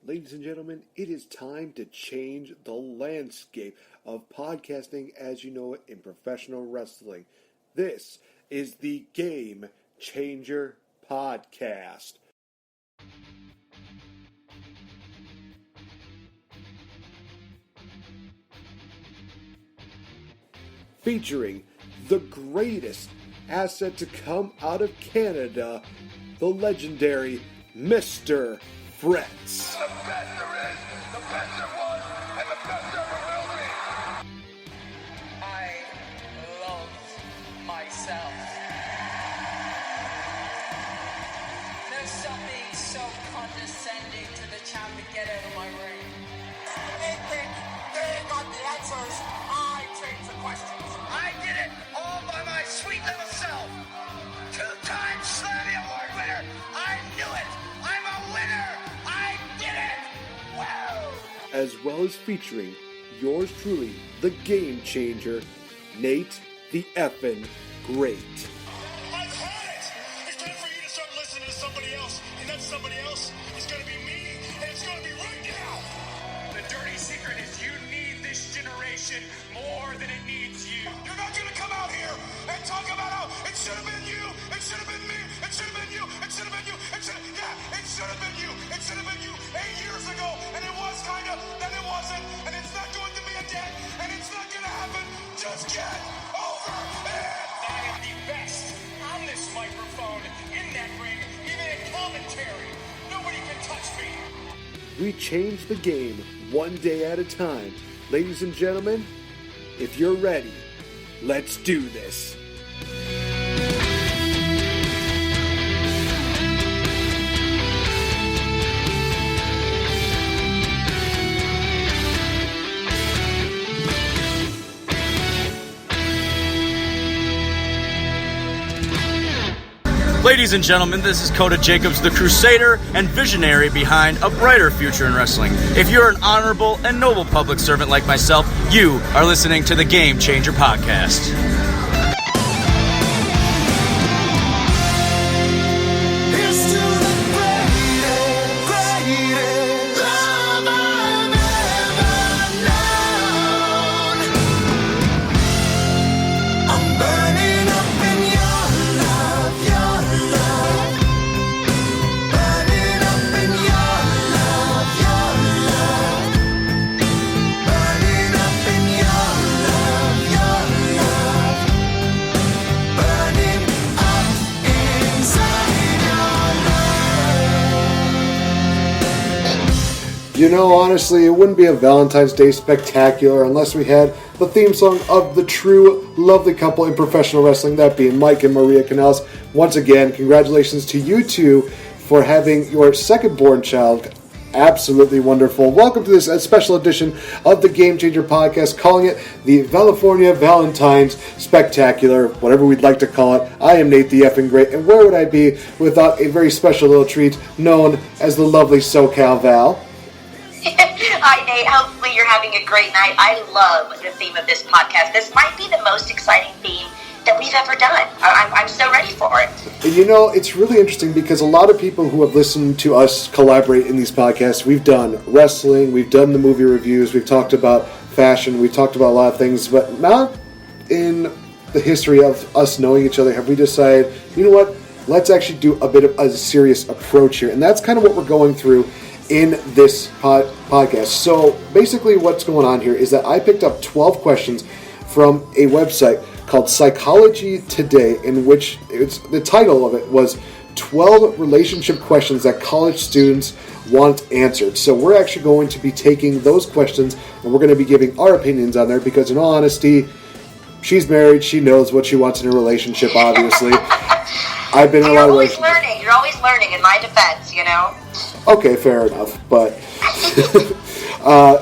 Ladies and gentlemen, it is time to change the landscape of podcasting as you know it in professional wrestling. This is the Game Changer Podcast. Featuring the greatest asset to come out of Canada, the legendary Mr. Fretz. The best there is, the best there was, and the best there ever will be. I love myself. There's something so condescending to the chap to get out of my ring. They think they got the answers. I change the questions. I did it all by my sweet little self. 2-time Slammy Award winner. I knew it. I'm a winner. I did it. Woo! As well as featuring yours truly, the Game Changer, NateFNGreat. I've had it. It's time for you to start listening to somebody else, and that somebody else is going to be me, and it's going to be right now. The dirty secret is you need this generation more than it needs you. You're not going to come out here and talk about how it should have been you, it should have been me, it should have been you, it should have been you, it should have been you, it should have been you 8 years ago, and it was kind of, then it wasn't, and it's not going to be again, and it's not going to happen. Just get over it. I am the best on this microphone, in that ring, even in commentary. Nobody can touch me. We change the game one day at a time. Ladies and gentlemen, if you're ready, let's do this. Ladies and gentlemen, this is Coda Jacobs, the Crusader and visionary behind a brighter future in wrestling. If you're an honorable and noble public servant like myself, you are listening to the Game Changer Podcast. You know, honestly, it wouldn't be a Valentine's Day spectacular unless we had the theme song of the true lovely couple in professional wrestling, that being Mike and Maria Canales. Once again, congratulations to you two for having your second-born child. Absolutely wonderful. Welcome to this special edition of the Game Changer Podcast, calling it the California Valentines Spectacular, whatever we'd like to call it. I am NateFNGreat, and where would I be without a very special little treat known as the lovely SoCal Val? Hi, Nate. Hopefully you're having a great night. I love the theme of this podcast. This might be the most exciting theme that we've ever done. I'm so ready for it. And you know, it's really interesting because a lot of people who have listened to us collaborate in these podcasts, we've done wrestling, we've done the movie reviews, we've talked about fashion, we've talked about a lot of things, but not in the history of us knowing each other have we decided, you know what, let's actually do a bit of a serious approach here. And that's kind of what we're going through in this podcast. So basically what's going on here is that I picked up 12 questions from a website called Psychology Today, in which the title of it was 12 relationship questions that college students want answered. So we're actually going to be taking those questions and we're going to be giving our opinions on there because in all honesty, she's married, she knows what she wants in a relationship, obviously. I've been in a lot of relationships. You're always learning in my defense, you know? Okay, fair enough, but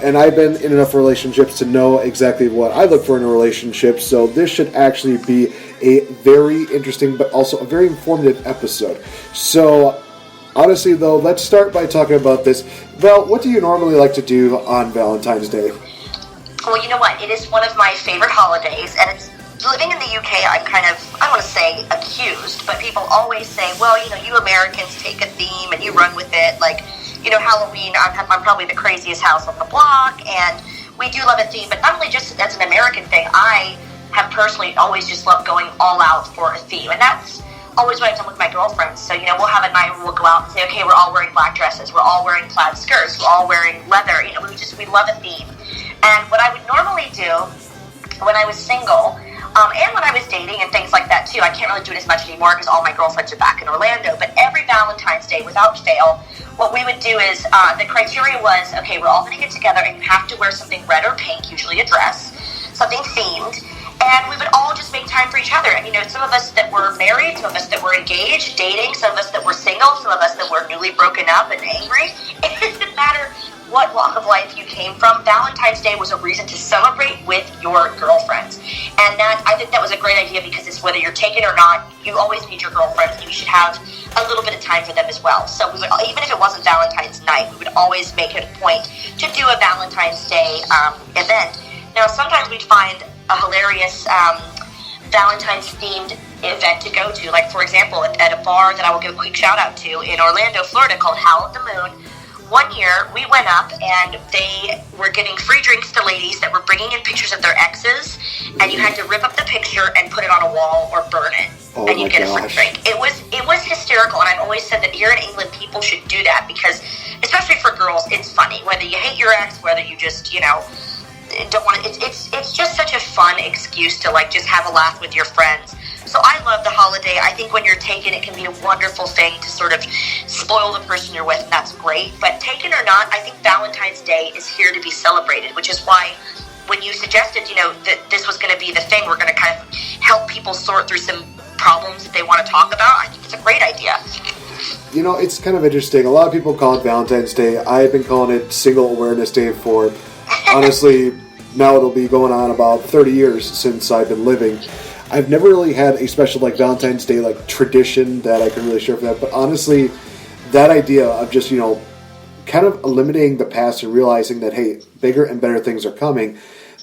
and I've been in enough relationships to know exactly what I look for in a relationship, so this should actually be a very interesting but also a very informative episode. So, honestly though, let's start by talking about this. Val, what do you normally like to do on Valentine's Day? Well, you know what? It is one of my favorite holidays, and it's living in the UK, I'm kind of, I don't want to say accused, but people always say, well, you know, you Americans take a theme and you run with it. Like, Halloween, I'm probably the craziest house on the block, and we do love a theme, but not only just as an American thing, I have personally always just loved going all out for a theme, and that's always what I've done with my girlfriends. So, we'll have a night where we'll go out and say, okay, we're all wearing black dresses, we're all wearing plaid skirts, we're all wearing leather, we love a theme. And what I would normally do when I was single, and when I was dating and things like that too, I can't really do it as much anymore because all my girlfriends are back in Orlando, but every Valentine's Day, without fail, what we would do is, the criteria was, okay, we're all going to get together and you have to wear something red or pink, usually a dress, something themed, and we would all just make time for each other. And, some of us that were married, some of us that were engaged, dating, some of us that were single, some of us that were newly broken up and angry. It didn't matter what walk of life you came from. Valentine's Day was a reason to celebrate with your girlfriends. And I think that was a great idea because it's whether you're taken or not, you always need your girlfriends, and you should have a little bit of time for them as well. So we would, even if it wasn't Valentine's night, we would always make it a point to do a Valentine's Day event. Now, sometimes we'd find a hilarious Valentine's themed event to go to. Like, for example, at a bar that I will give a quick shout out to in Orlando, Florida, called Howl at the Moon. One year, we went up and they were giving free drinks to ladies that were bringing in pictures of their exes, and you had to rip up the picture and put it on a wall or burn it, and you get a free drink. It was hysterical, and I've always said that here in England, people should do that because, especially for girls, it's funny. Whether you hate your ex, whether you just, don't want to, it's just such a fun excuse to just have a laugh with your friends. So I love the holiday. I think when you're taken, it can be a wonderful thing to sort of spoil the person you're with, and that's great. But taken or not, I think Valentine's Day is here to be celebrated, which is why when you suggested, that this was going to be the thing, we're going to kind of help people sort through some problems that they want to talk about, I think it's a great idea. It's kind of interesting. A lot of people call it Valentine's Day. I've been calling it Single Awareness Day for, honestly, now it'll be going on about 30 years since I've been living. I've never really had a special Valentine's Day tradition that I can really share for that, but honestly, that idea of just, kind of eliminating the past and realizing that, hey, bigger and better things are coming,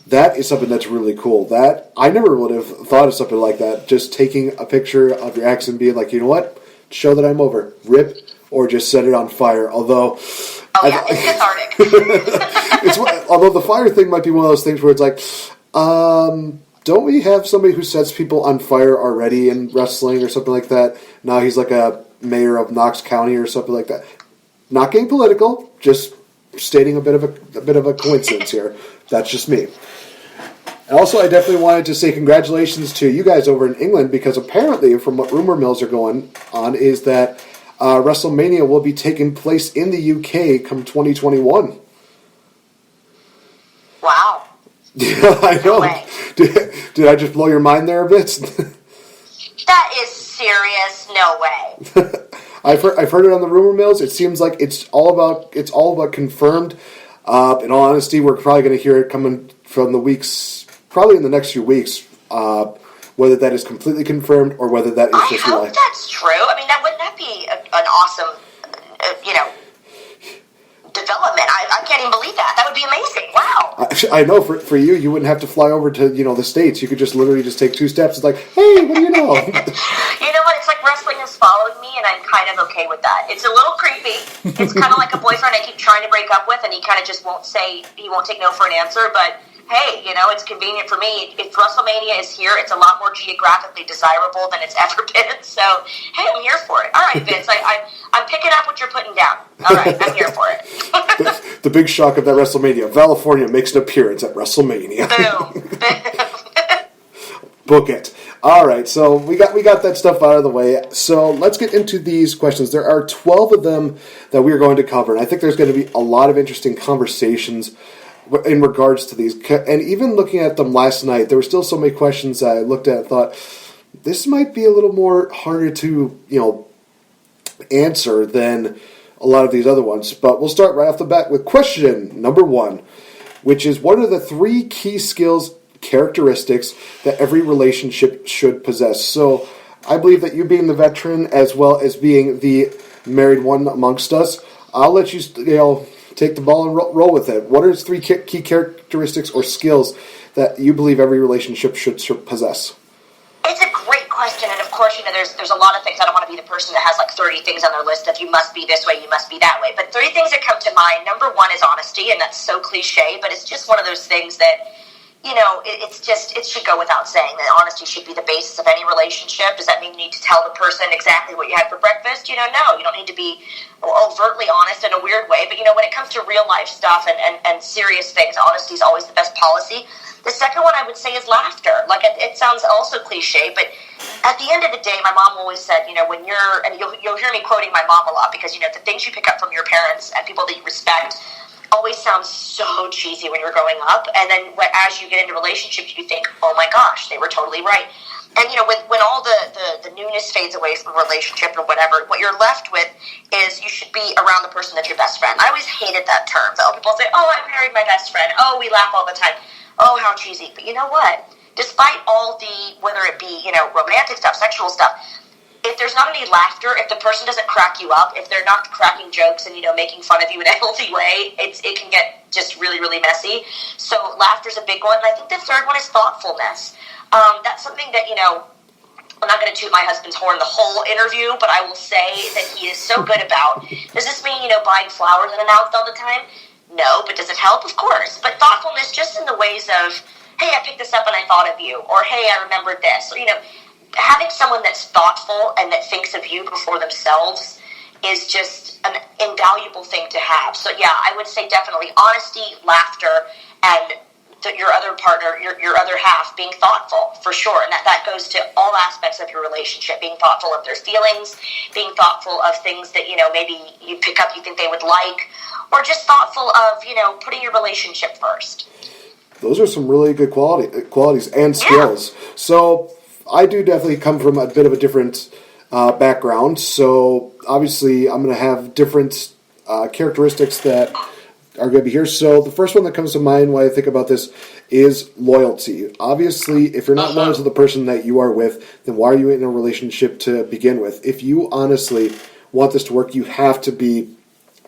that is something that's really cool. That I never would have thought of something like that, just taking a picture of your ex and being like, you know what, show that I'm over, rip, or just set it on fire, although... Oh yeah, it's cathartic. Although the fire thing might be one of those things where it's don't we have somebody who sets people on fire already in wrestling or something like that? Now he's like a mayor of Knox County or something like that. Not getting political, just stating a bit of a coincidence here. That's just me. And also, I definitely wanted to say congratulations to you guys over in England because apparently, from what rumor mills are going on, is that WrestleMania will be taking place in the UK come 2021. Wow. Yeah, I know. No, did I just blow your mind there a bit? That is serious. No way. I've heard it on the rumor mills. It seems like it's all about confirmed. In all honesty, we're probably going to hear it coming from the weeks, probably in the next few weeks. Whether that is completely confirmed or whether that is just I hope that's true. I mean, wouldn't that be an awesome, development? I can't even believe that. That would be amazing. Wow. I know for you, you wouldn't have to fly over to the States. You could just literally just take 2 steps. It's like, hey, what do you know? You know what? It's like wrestling is following me, and I'm kind of okay with that. It's a little creepy. It's kind of like a boyfriend I keep trying to break up with, and he kind of just won't take no for an answer, but hey, it's convenient for me. If WrestleMania is here, it's a lot more geographically desirable than it's ever been. So, hey, I'm here for it. All right, Vince, I'm picking up what you're putting down. All right, I'm here for it. The big shock of that WrestleMania. California makes an appearance at WrestleMania. Boom. Book it. All right, so we got that stuff out of the way. So let's get into these questions. There are 12 of them that we are going to cover, and I think there's going to be a lot of interesting conversations in regards to these. And even looking at them last night, there were still so many questions that I looked at and thought, this might be a little more harder to, answer than a lot of these other ones. But we'll start right off the bat with question number 1, which is, what are the 3 key skills, characteristics that every relationship should possess? So I believe that you being the veteran as well as being the married one amongst us, I'll let you, take the ball and roll with it. What are 3 key characteristics or skills that you believe every relationship should possess? It's a great question, and of course, there's a lot of things. I don't want to be the person that has like 30 things on their list of you must be this way, you must be that way. But 3 things that come to mind. Number 1 is honesty, and that's so cliche, but it's just one of those things that, it should go without saying that honesty should be the basis of any relationship. Does that mean you need to tell the person exactly what you had for breakfast? No, you don't need to be overtly honest in a weird way. But, when it comes to real life stuff and serious things, honesty is always the best policy. The second one I would say is laughter. Like, it sounds also cliche, but at the end of the day, my mom always said, when you're, and you'll hear me quoting my mom a lot because, the things you pick up from your parents and people that you respect always sounds so cheesy when you're growing up. And then as you get into relationships, you think, oh my gosh, they were totally right. And, when all the newness fades away from a relationship or whatever, what you're left with is you should be around the person that's your best friend. I always hated that term. So people say, oh, I married my best friend. Oh, we laugh all the time. Oh, how cheesy. But you know what? Despite all the, whether it be, romantic stuff, sexual stuff, if there's not any laughter, if the person doesn't crack you up, if they're not cracking jokes and, making fun of you in a healthy way, it can get just really, really messy. So laughter's a big one. And I think the third one is thoughtfulness. That's something that, I'm not going to toot my husband's horn the whole interview, but I will say that he is so good about, does this mean, buying flowers unannounced all the time? No, but does it help? Of course. But thoughtfulness just in the ways of, hey, I picked this up and I thought of you, or hey, I remembered this. Or, having someone that's thoughtful and that thinks of you before themselves is just an invaluable thing to have. So yeah, I would say definitely honesty, laughter, and your other partner, your other half, being thoughtful, for sure. And that goes to all aspects of your relationship, being thoughtful of their feelings, being thoughtful of things that, maybe you pick up you think they would like, or just thoughtful of, putting your relationship first. Those are some really good qualities and skills. Yeah. So I do definitely come from a bit of a different background. So obviously I'm going to have different characteristics that are going to be here. So the first one that comes to mind when I think about this is loyalty. Obviously, if you're not loyal to the person that you are with, then why are you in a relationship to begin with? If you honestly want this to work, you have to be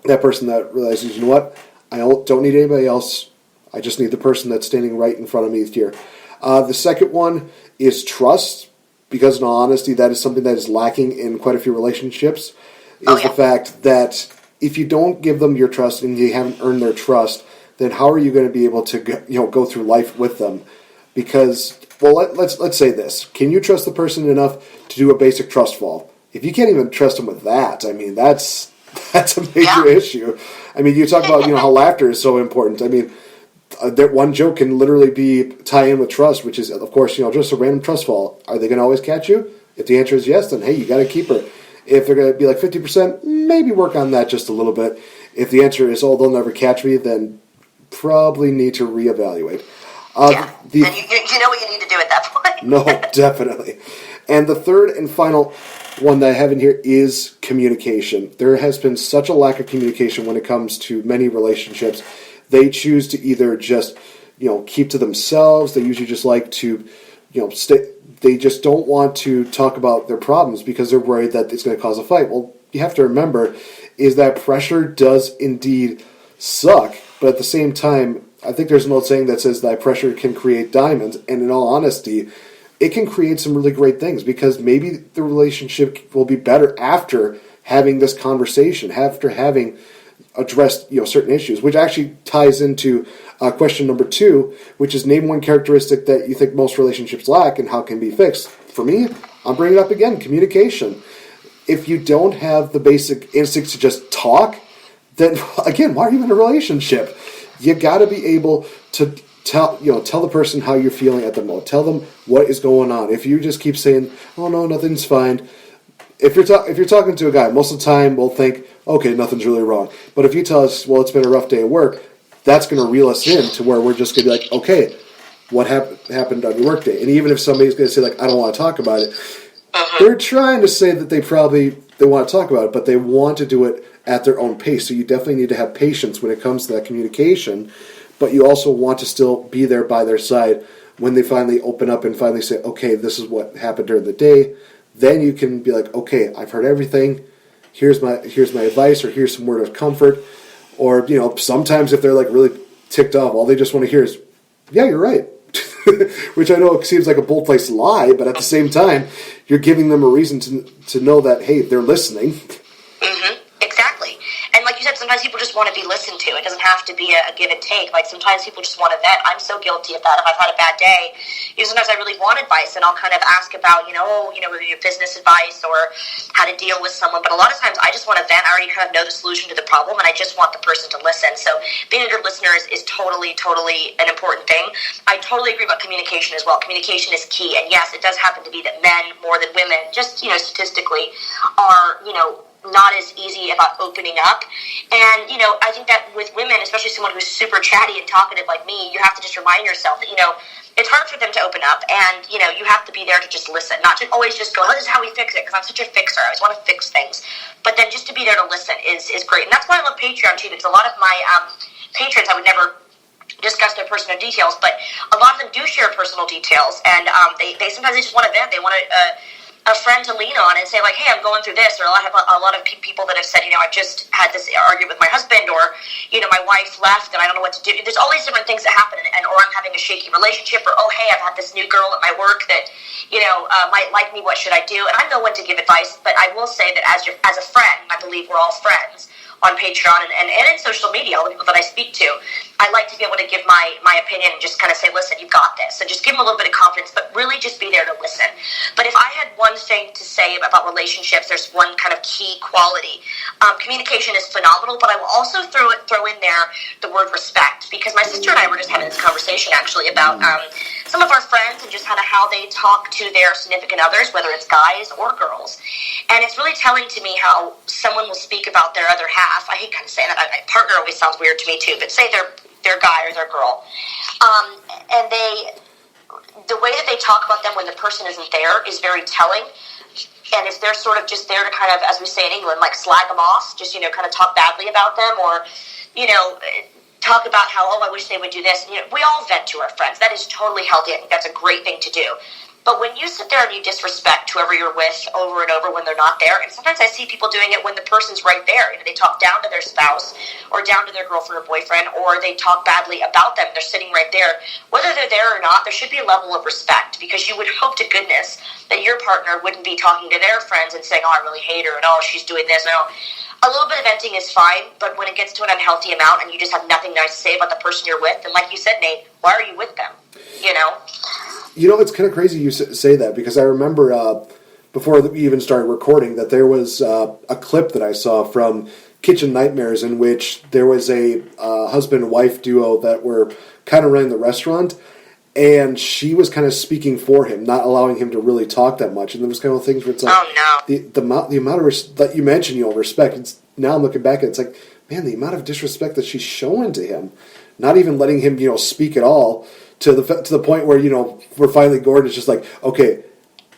that person that realizes, what, I don't need anybody else. I just need the person that's standing right in front of me here. The second one is trust, because in all honesty, that is something that is lacking in quite a few relationships, is the fact that if you don't give them your trust and you haven't earned their trust, then how are you going to be able to go through life with them? Because, well, let's say this. Can you trust the person enough to do a basic trust fall? If you can't even trust them with that, I mean, that's a major issue. I mean, you talk about how laughter is so important. I mean, that one joke can literally tie in with trust, which is, of course, just a random trust fall. Are they going to always catch you? If the answer is yes, then hey, you got to keep her. If they're going to be like 50%, maybe work on that just a little bit. If the answer is, oh, they'll never catch me, then probably need to reevaluate. Then you know what you need to do at that point. No, definitely. And the third and final one that I have in here is communication. There has been such a lack of communication when it comes to many relationships. They choose to either just, keep to themselves. They usually just like to, stay. They just don't want to talk about their problems because they're worried that it's going to cause a fight. Well, you have to remember is that pressure does indeed suck, but at the same time, I think there's an old saying that says that pressure can create diamonds, and in all honesty, it can create some really great things because maybe the relationship will be better after having this conversation, after having addressed certain issues, which actually ties into question number 2, which is name one characteristic that you think most relationships lack and how it can be fixed. For me, I'm bringing it up again, communication. If you don't have the basic instincts to just talk, then again, why are you in a relationship? You got to be able to tell the person how you're feeling at the moment. Tell them what is going on. If you just keep saying, "Oh no, nothing's fine," if you're talking to a guy, most of the time we'll think, "Okay, nothing's really wrong." But if you tell us, "Well, it's been a rough day at work," that's going to reel us in to where we're just going to be like, "Okay, what happened on your work day?" And even if somebody's going to say like, "I don't want to talk about it," they're trying to say that they want to talk about it, but they want to do it at their own pace. So you definitely need to have patience when it comes to that communication, but you also want to still be there by their side when they finally open up and finally say, "Okay, this is what happened during the day." Then you can be like, "Okay, I've heard everything. Here's my advice, or here's some word of comfort." Or sometimes if they're like really ticked off, all they just want to hear is, "Yeah, you're right." which I know seems like a bold-faced lie, but at the same time, you're giving them a reason to know that, hey, they're listening. Exactly. And like you said, sometimes people just want to be listened to. It doesn't have to be a give and take. Like sometimes people just want to vent. I'm so guilty of that. If I've had a bad day, sometimes I really want advice, and I'll kind of ask about, whether your business advice or how to deal with someone. But a lot of times I just want to vent. I already kind of know the solution to the problem, and I just want the person to listen. So being a good listener is totally, totally an important thing. I totally agree about communication as well. Communication is key. And yes, it does happen to be that men more than women, just, statistically, are, not as easy about opening up. And, I think that with women, especially someone who's super chatty and talkative like me, you have to just remind yourself that, it's hard for them to open up, and, you have to be there to just listen, not to always just go, oh, this is how we fix it, because I'm such a fixer. I always want to fix things. But then just to be there to listen is great. And that's why I love Patreon, too, because a lot of my patrons, I would never discuss their personal details, but a lot of them do share personal details, and they sometimes they just want to vent. They want a friend to lean on and say, like, hey, I'm going through this, or a lot of people that have said, I've just had this argument with my husband, or, my wife left and I don't know what to do. There's all these different things that happen, or I'm having a shaky relationship, or, oh, hey, I've had this new girl at my work that, might like me, what should I do? And I'm no one to give advice, but I will say that as a friend, I believe we're all friends on Patreon and in social media, all the people that I speak to, I like to be able to give my opinion and just kind of say, listen, you've got this. And just give them a little bit of confidence, but really just be there to listen. But if I had one thing to say about relationships, there's one kind of key quality. Communication is phenomenal, but I will also throw in there the word respect, because my sister and I were just having this conversation actually about some of our friends and just kind of how they talk to their significant others, whether it's guys or girls. And it's really telling to me how someone will speak about their other half. I hate kind of saying that. Partner always sounds weird to me too, but say their guy or their girl. And the way that they talk about them when the person isn't there is very telling. And if they're sort of just there to kind of, as we say in England, like slag them off, just, kind of talk badly about them, or, talk about how, oh, I wish they would do this. We all vent to our friends. That is totally healthy. I think that's a great thing to do. But when you sit there and you disrespect whoever you're with over and over when they're not there, and sometimes I see people doing it when the person's right there. They talk down to their spouse or down to their girlfriend or boyfriend, or they talk badly about them. They're sitting right there. Whether they're there or not, there should be a level of respect, because you would hope to goodness that your partner wouldn't be talking to their friends and saying, oh, I really hate her, and oh, she's doing this. No. A little bit of venting is fine, but when it gets to an unhealthy amount and you just have nothing nice to say about the person you're with, then like you said, Nate, why are you with them? It's kind of crazy you say that, because I remember before we even started recording that there was a clip that I saw from Kitchen Nightmares in which there was a husband and wife duo that were kind of running the restaurant, and she was kind of speaking for him, not allowing him to really talk that much. And there was kind of things where it's like, oh, no. the amount of that you mentioned, respect. Now I'm looking back at it, it's like, man, the amount of disrespect that she's showing to him, not even letting him, speak at all, to the point where, we're finally, Gordon is just like, okay,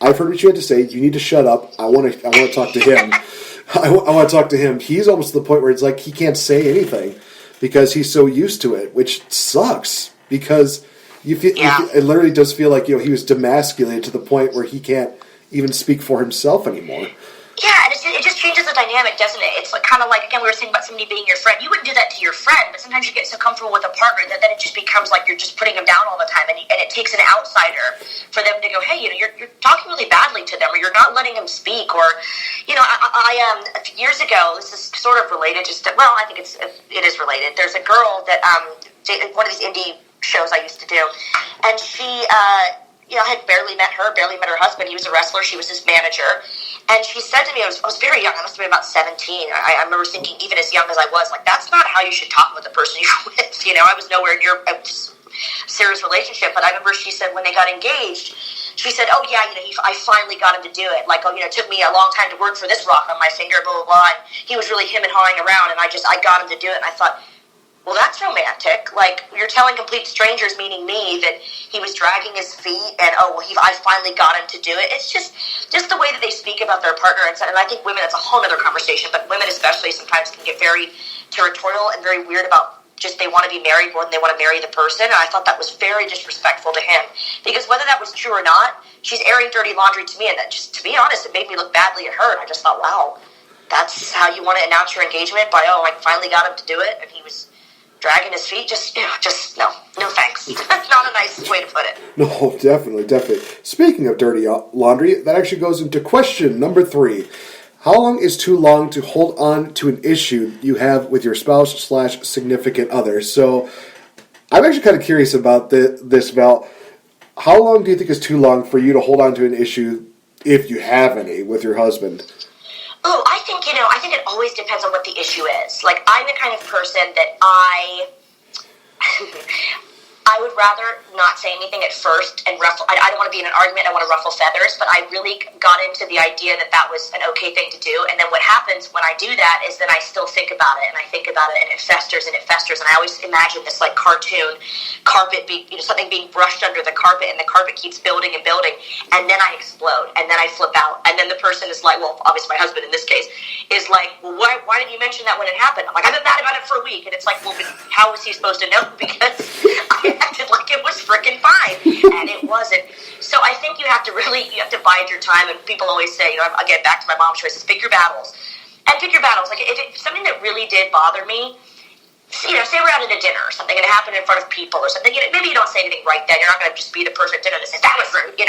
I've heard what you had to say. You need to shut up. I want to talk to him. I want to talk to him. He's almost to the point where it's like he can't say anything because he's so used to it, which sucks, because it literally does feel like, he was demasculated to the point where he can't even speak for himself anymore. Yeah, and it just changes the dynamic, doesn't it? It's kind of like, again, we were saying about somebody being your friend. You wouldn't do that to your friend, but sometimes you get so comfortable with a partner that then it just becomes like you're just putting them down all the time, and it takes an outsider for them to go, hey, you're talking really badly to them, or you're not letting them speak, or, I years ago, this is sort of related, I think it is related. There's a girl that, one of these indie shows I used to do, and she, I had barely met her husband. He was a wrestler. She was his manager. And she said to me, I was very young. I must have been about 17. I remember thinking, even as young as I was, like, that's not how you should talk with the person you're with. I was nowhere near a serious relationship. But I remember she said when they got engaged, she said, oh, yeah, I finally got him to do it. Like, it took me a long time to work for this rock on my finger, blah, blah, blah. And he was really him and hawing around, and I got him to do it. And I thought, well, that's romantic. Like, you're telling complete strangers, meaning me, that he was dragging his feet, and I finally got him to do it. It's just the way that they speak about their partner, and I think women, it's a whole other conversation, but women especially sometimes can get very territorial and very weird about just they want to be married more than they want to marry the person, and I thought that was very disrespectful to him, because whether that was true or not, she's airing dirty laundry to me, and that just, to be honest, it made me look badly at her, and I just thought, wow, that's how you want to announce your engagement, by, I finally got him to do it, and he was dragging his feet, just no thanks. That's not a nice way to put it. No, definitely. Speaking of dirty laundry, that actually goes into question number 3. How long is too long to hold on to an issue you have with your spouse/significant other? So, I'm actually kind of curious about this, Val. How long do you think is too long for you to hold on to an issue, if you have any, with your husband? Oh, I think it always depends on what the issue is. Like, I'm the kind of person that I would rather not say anything at first and ruffle. I don't want to be in an argument. I want to ruffle feathers, but I really got into the idea that was an okay thing to do. And then what happens when I do that is that I still think about it, and I think about it, and it festers, and I always imagine this like cartoon carpet, something being brushed under the carpet, and the carpet keeps building and building, and then I explode, and then I flip out, and then the person is like, well, obviously my husband in this case is like, well, why didn't you mention that when it happened? I'm like, I've been mad about it for a week, and it's like, well, but how was he supposed to know? Because I acted like it was freaking fine, and it wasn't. So I think you have to bide your time, and people always say, I'll get back to my mom's choices, pick your battles. And pick your battles. Like, if it's something that really did bother me, say we're out at a dinner or something, and it happened in front of people or something, maybe you don't say anything right then. You're not going to just be the person at dinner that says, that was rude,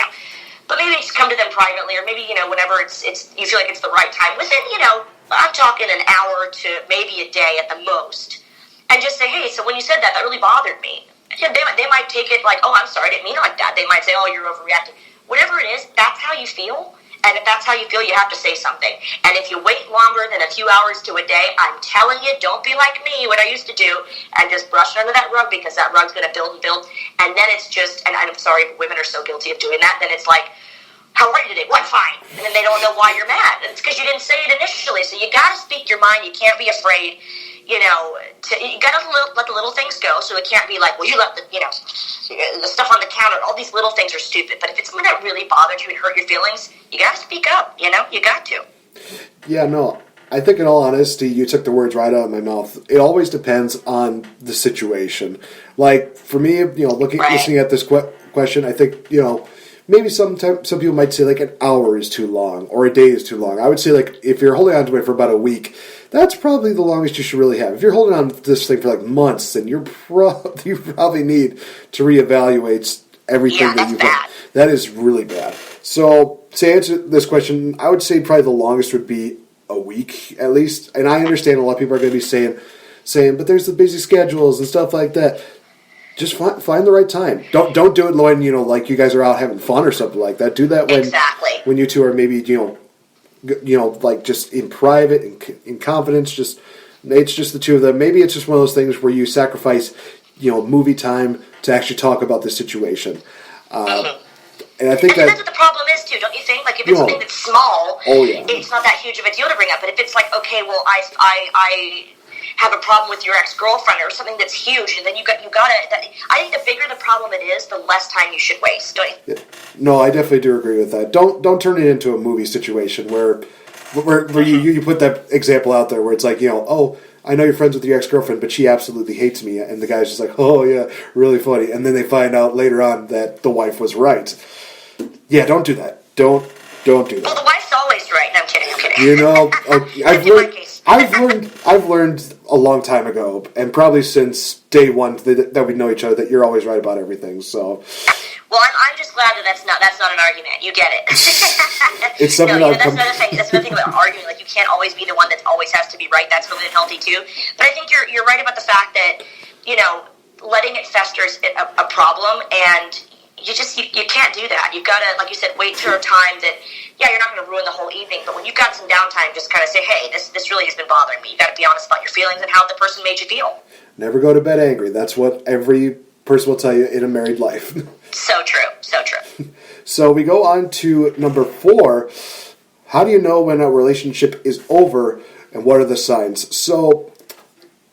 But maybe just come to them privately, or maybe, whenever it's you feel like it's the right time. Within, I'm talking an hour to maybe a day at the most. And just say, hey, so when you said that really bothered me. They might take it like, oh, I'm sorry, I didn't mean it like that. They might say, oh, you're overreacting. Whatever it is, that's how you feel. And if that's how you feel, you have to say something. And if you wait longer than a few hours to a day, I'm telling you, don't be like me, what I used to do, and just brush under that rug, because that rug's going to build and build. And then it's just, and I'm sorry, women are so guilty of doing that, then it's like, how are you today? What, fine. And then they don't know why you're mad. And it's because you didn't say it initially. So you got to speak your mind. You can't be afraid. You got to let the little things go, so it can't be like, well, you left the stuff on the counter. All these little things are stupid. But if it's something that really bothered you and hurt your feelings, you got to speak up, you got to. Yeah, no, I think in all honesty, you took the words right out of my mouth. It always depends on the situation. Like, for me, listening at this question, I think, maybe some people might say like an hour is too long or a day is too long. I would say like if you're holding on to it for about a week, that's probably the longest you should really have. If you're holding on to this thing for like months, then you probably need to reevaluate everything that you've done. That is really bad. So to answer this question, I would say probably the longest would be a week at least. And I understand a lot of people are going to be saying, but there's the busy schedules and stuff like that. Just find the right time. Don't do it when like you guys are out having fun or something like that. Do that when you two are maybe like just in private and in confidence. It's just the two of them. Maybe it's just one of those things where you sacrifice movie time to actually talk about the situation. And I think that's what the problem is too, don't you think? Like if it's something that's small, it's not that huge of a deal to bring up. But if it's like, okay, well, I have a problem with your ex-girlfriend or something that's huge, and then you gotta. I think the bigger the problem it is, the less time you should waste. Don't you? Yeah. No, I definitely do agree with that. Don't turn it into a movie situation where you put that example out there where it's like I know you're friends with your ex-girlfriend, but she absolutely hates me, and the guy's just like, oh yeah, really funny, and then they find out later on that the wife was right. Yeah, don't do that. Don't do that. Well, the wife's always right. No, I'm kidding. I've learned a long time ago, and probably since day one that we know each other, that you're always right about everything. So, well, I'm just glad that that's not an argument. You get it. It's something. That's another thing. That's another thing about arguing. Like you can't always be the one that always has to be right. That's really unhealthy too. But I think you're right about the fact that letting it fester is a problem, and you can't do that. You've got to, like you said, wait for a time that, you're not going to ruin the whole evening, but when you've got some downtime, just kind of say, hey, this really has been bothering me. You've got to be honest about your feelings and how the person made you feel. Never go to bed angry. That's what every person will tell you in a married life. So true. So true. So we go on to number 4. How do you know when a relationship is over, and what are the signs? So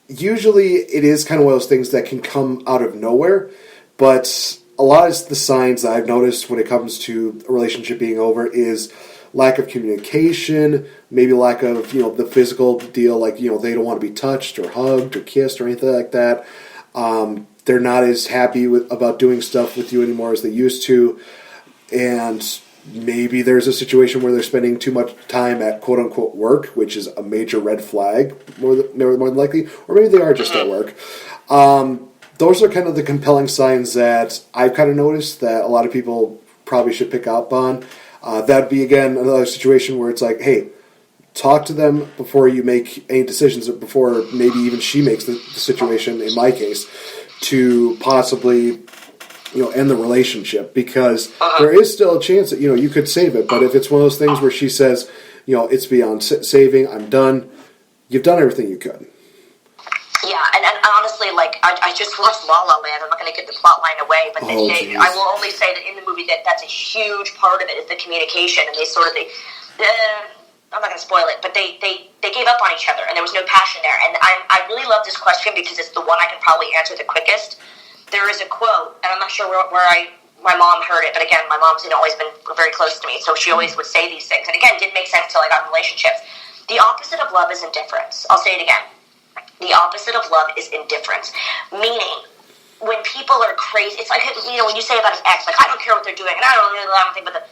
usually it is kind of one of those things that can come out of nowhere, but a lot of the signs that I've noticed when it comes to a relationship being over is lack of communication, maybe lack of, the physical deal, like, they don't want to be touched or hugged or kissed or anything like that. They're not as happy about doing stuff with you anymore as they used to. And maybe there's a situation where they're spending too much time at quote-unquote work, which is a major red flag, more than likely. Or maybe they are just at work. Those are kind of the compelling signs that I've kind of noticed that a lot of people probably should pick up on. That'd be, again, another situation where it's like, hey, talk to them before you make any decisions, before maybe even she makes the situation, in my case, to possibly, end the relationship. Because there is still a chance that, you could save it. But if it's one of those things where she says, it's beyond saving, I'm done, you've done everything you could. Yeah, and honestly, I just watched La La Land. I'm not going to get the plot line away, but I will only say that in the movie that's a huge part of it is the communication, and they sort of, I'm not going to spoil it, but they gave up on each other, and there was no passion there. And I really love this question because it's the one I can probably answer the quickest. There is a quote, and I'm not sure where my mom heard it, but again, my mom's always been very close to me, so she always would say these things. And again, it didn't make sense until I got in relationships. The opposite of love is indifference. I'll say it again. The opposite of love is indifference. Meaning, when people are crazy, it's like, when you say about an ex, I don't care what they're doing, and I don't think about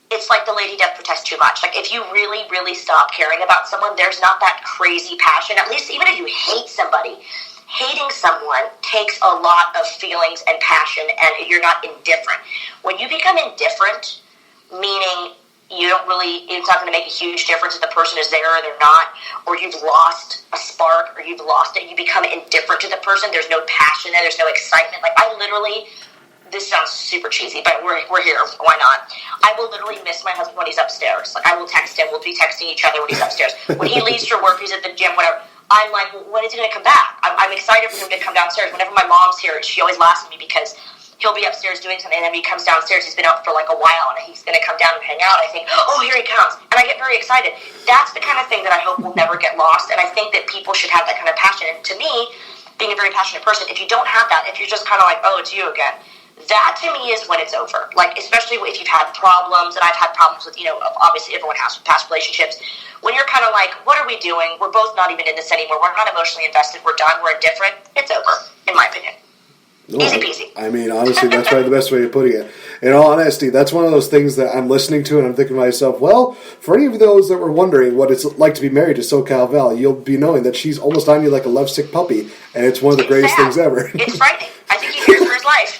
it's like the lady death protest too much. If you really, really stop caring about someone, there's not that crazy passion. At least even if you hate somebody, hating someone takes a lot of feelings and passion, and you're not indifferent. When you become indifferent, meaning it's not going to make a huge difference if the person is there or they're not, or you've lost a spark, or you've lost it, you become indifferent to the person, there's no passion there, there's no excitement. This sounds super cheesy, but we're here, why not? I will literally miss my husband when he's upstairs. I will text him, we'll be texting each other when he's upstairs. When he leaves for work, he's at the gym, whatever, I'm like, when is he going to come back? I'm excited for him to come downstairs. Whenever my mom's here, she always laughs at me because he'll be upstairs doing something, and then when he comes downstairs, he's been out for a while, and he's going to come down and hang out. I think, oh, here he comes. And I get very excited. That's the kind of thing that I hope will never get lost, and I think that people should have that kind of passion. And to me, being a very passionate person, if you don't have that, if you're just kind of like, oh, it's you again, that to me is when it's over. Especially if you've had problems, and I've had problems with, obviously everyone has past relationships. When you're kind of like, what are we doing? We're both not even in this anymore. We're not emotionally invested. We're done. We're indifferent. It's over, in my opinion. No, easy peasy. I mean, honestly, that's probably the best way of putting it. In all honesty, that's one of those things that I'm listening to and I'm thinking to myself, well, for any of those that were wondering what it's like to be married to SoCal Val, you'll be knowing that she's almost on you like a lovesick puppy, and it's one of the greatest things ever. It's frightening. I think he fears for his life.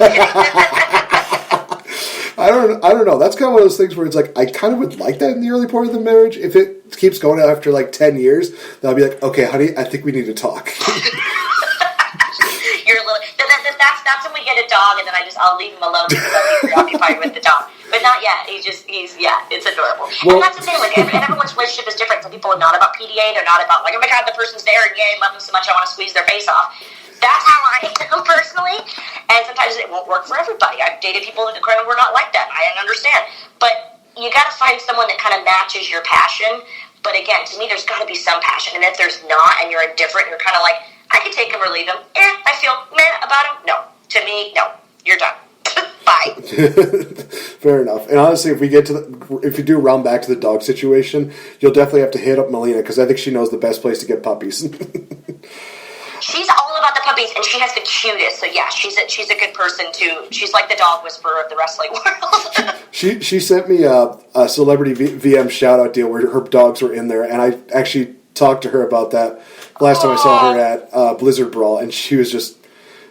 I don't know. That's kind of one of those things where it's like, I kind of would like that in the early part of the marriage. If it keeps going after 10 years, then I'll be like, okay, honey, I think we need to talk. You're a little. That's when we get a dog, and then I'll leave him alone because I'll be preoccupied with the dog. But not yet. It's adorable. Well, and that's the thing. And everyone's relationship is different. Some people are not about PDA. They're not about oh my god, the person's there, and yay, I love them so much, I want to squeeze their face off. That's how I am personally. And sometimes it won't work for everybody. I've dated people who were not like that. I understand. But you got to find someone that kind of matches your passion. But again, to me, there's got to be some passion. And if there's not, and you're indifferent, you're kind of like, I can take him or leave him. I feel meh about him. No. To me, no. You're done. Bye. Fair enough. And honestly, if you do round back to the dog situation, you'll definitely have to hit up Melina because I think she knows the best place to get puppies. She's all about the puppies, and she has the cutest. So yeah, she's a good person too. She's like the dog whisperer of the wrestling world. She sent me a celebrity VM shout out deal where her dogs were in there, and I actually talked to her about that last time I saw her at Blizzard Brawl, and she was just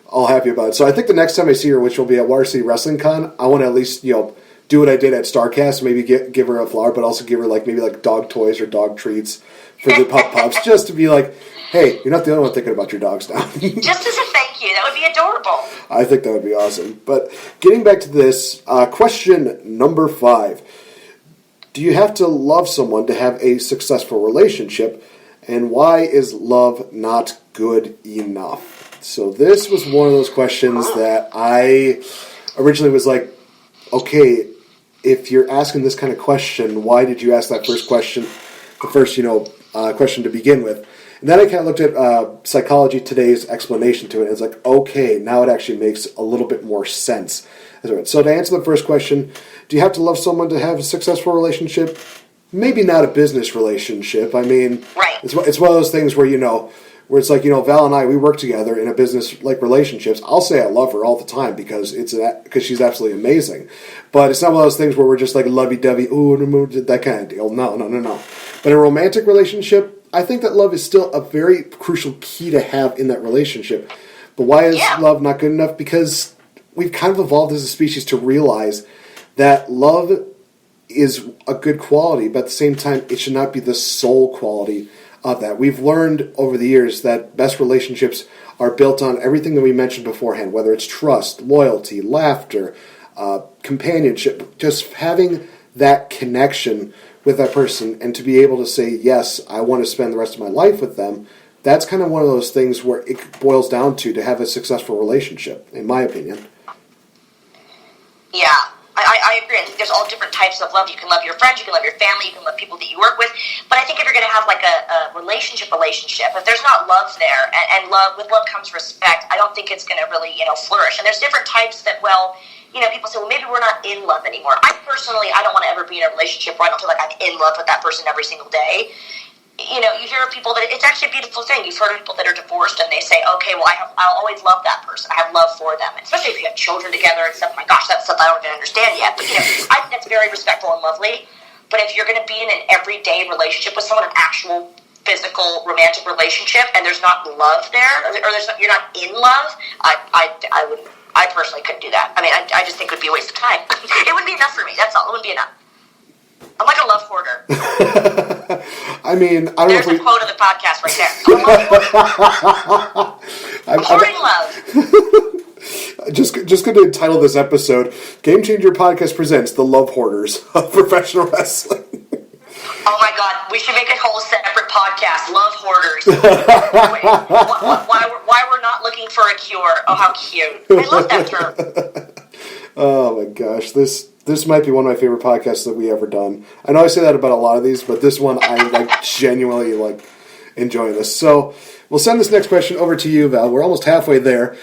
all happy about it. So I think the next time I see her, which will be at Water City Wrestling Con, I want to at least do what I did at StarCast, maybe give her a flower, but also give her maybe dog toys or dog treats for the pups, just to be like, hey, you're not the only one thinking about your dogs now. Just as a thank you. That would be adorable. I think that would be awesome. But getting back to this, question number 5. Do you have to love someone to have a successful relationship? And why is love not good enough? So this was one of those questions that I originally was like, okay, if you're asking this kind of question, why did you ask that first question, the first, question to begin with? And then I kind of looked at Psychology Today's explanation to it, and it's like, okay, now it actually makes a little bit more sense. So to answer the first question, do you have to love someone to have a successful relationship? Maybe not a business relationship. I mean, right. It's one of those things where, where it's like, Val and I, we work together in a business relationships. I'll say I love her all the time because she's absolutely amazing. But it's not one of those things where we're just lovey-dovey, ooh, that kind of deal. No. But in a romantic relationship, I think that love is still a very crucial key to have in that relationship. But why is love not good enough? Because we've kind of evolved as a species to realize that love is a good quality, but at the same time, it should not be the sole quality of that. We've learned over the years that best relationships are built on everything that we mentioned beforehand, whether it's trust, loyalty, laughter, companionship, just having that connection with that person and to be able to say, yes, I want to spend the rest of my life with them. That's kind of one of those things where it boils down to have a successful relationship, in my opinion. Yeah, I agree. I think there's all different types of love. You can love your friends, you can love your family, you can love people that you work with. But I think if you're going to have like a relationship, if there's not love there, and with love comes respect, I don't think it's going to really, flourish. And there's different types that, people say, well, maybe we're not in love anymore. I don't want to ever be in a relationship where I don't feel like I'm in love with that person every single day. You hear of people that it's actually a beautiful thing. You've heard of people that are divorced and they say, okay, well, I'll always love that person. I have love for them. And especially if you have children together and stuff. My gosh, that's stuff I don't even understand yet. But, I think that's very respectful and lovely. But if you're going to be in an everyday relationship with someone, an actual physical romantic relationship, and there's not love there, or you're not in love, I personally couldn't do that. I mean, I just think it would be a waste of time. It wouldn't be enough for me. That's all. It wouldn't be enough. I'm like a love hoarder. I mean, I don't There's know if a quote of the podcast right there. I'm hoarding love. Just going to title this episode, Game Changer Podcast presents The Love Hoarders of Professional Wrestling. Oh my God, we should make a whole separate podcast, Love Hoarders. Why we're not looking for a cure. Oh, how cute. I love that term. Oh my gosh, this might be one of my favorite podcasts that we ever done. I know I say that about a lot of these, but this one I genuinely enjoying this. So we'll send this next question over to you, Val. We're almost halfway there,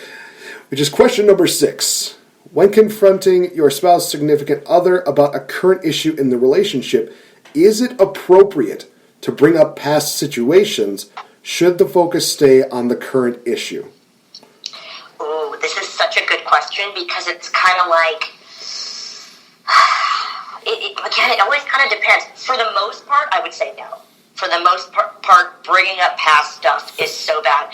which is question number 6. When confronting your spouse's significant other about a current issue in the relationship, is it appropriate to bring up past situations? Should the focus stay on the current issue? Oh, this is such a good question because it's kind of like, it always kind of depends. For the most part, I would say no. For the most part, bringing up past stuff is so bad.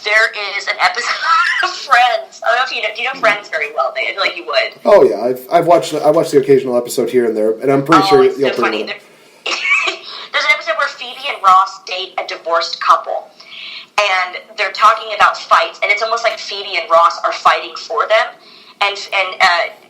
There is an episode of Friends. I don't know if do you know Friends very well? I feel like you would. Oh yeah, I watched the occasional episode here and there, and I'm pretty sure it's so funny. There's an episode where Phoebe and Ross date a divorced couple, and they're talking about fights, and it's almost like Phoebe and Ross are fighting for them. And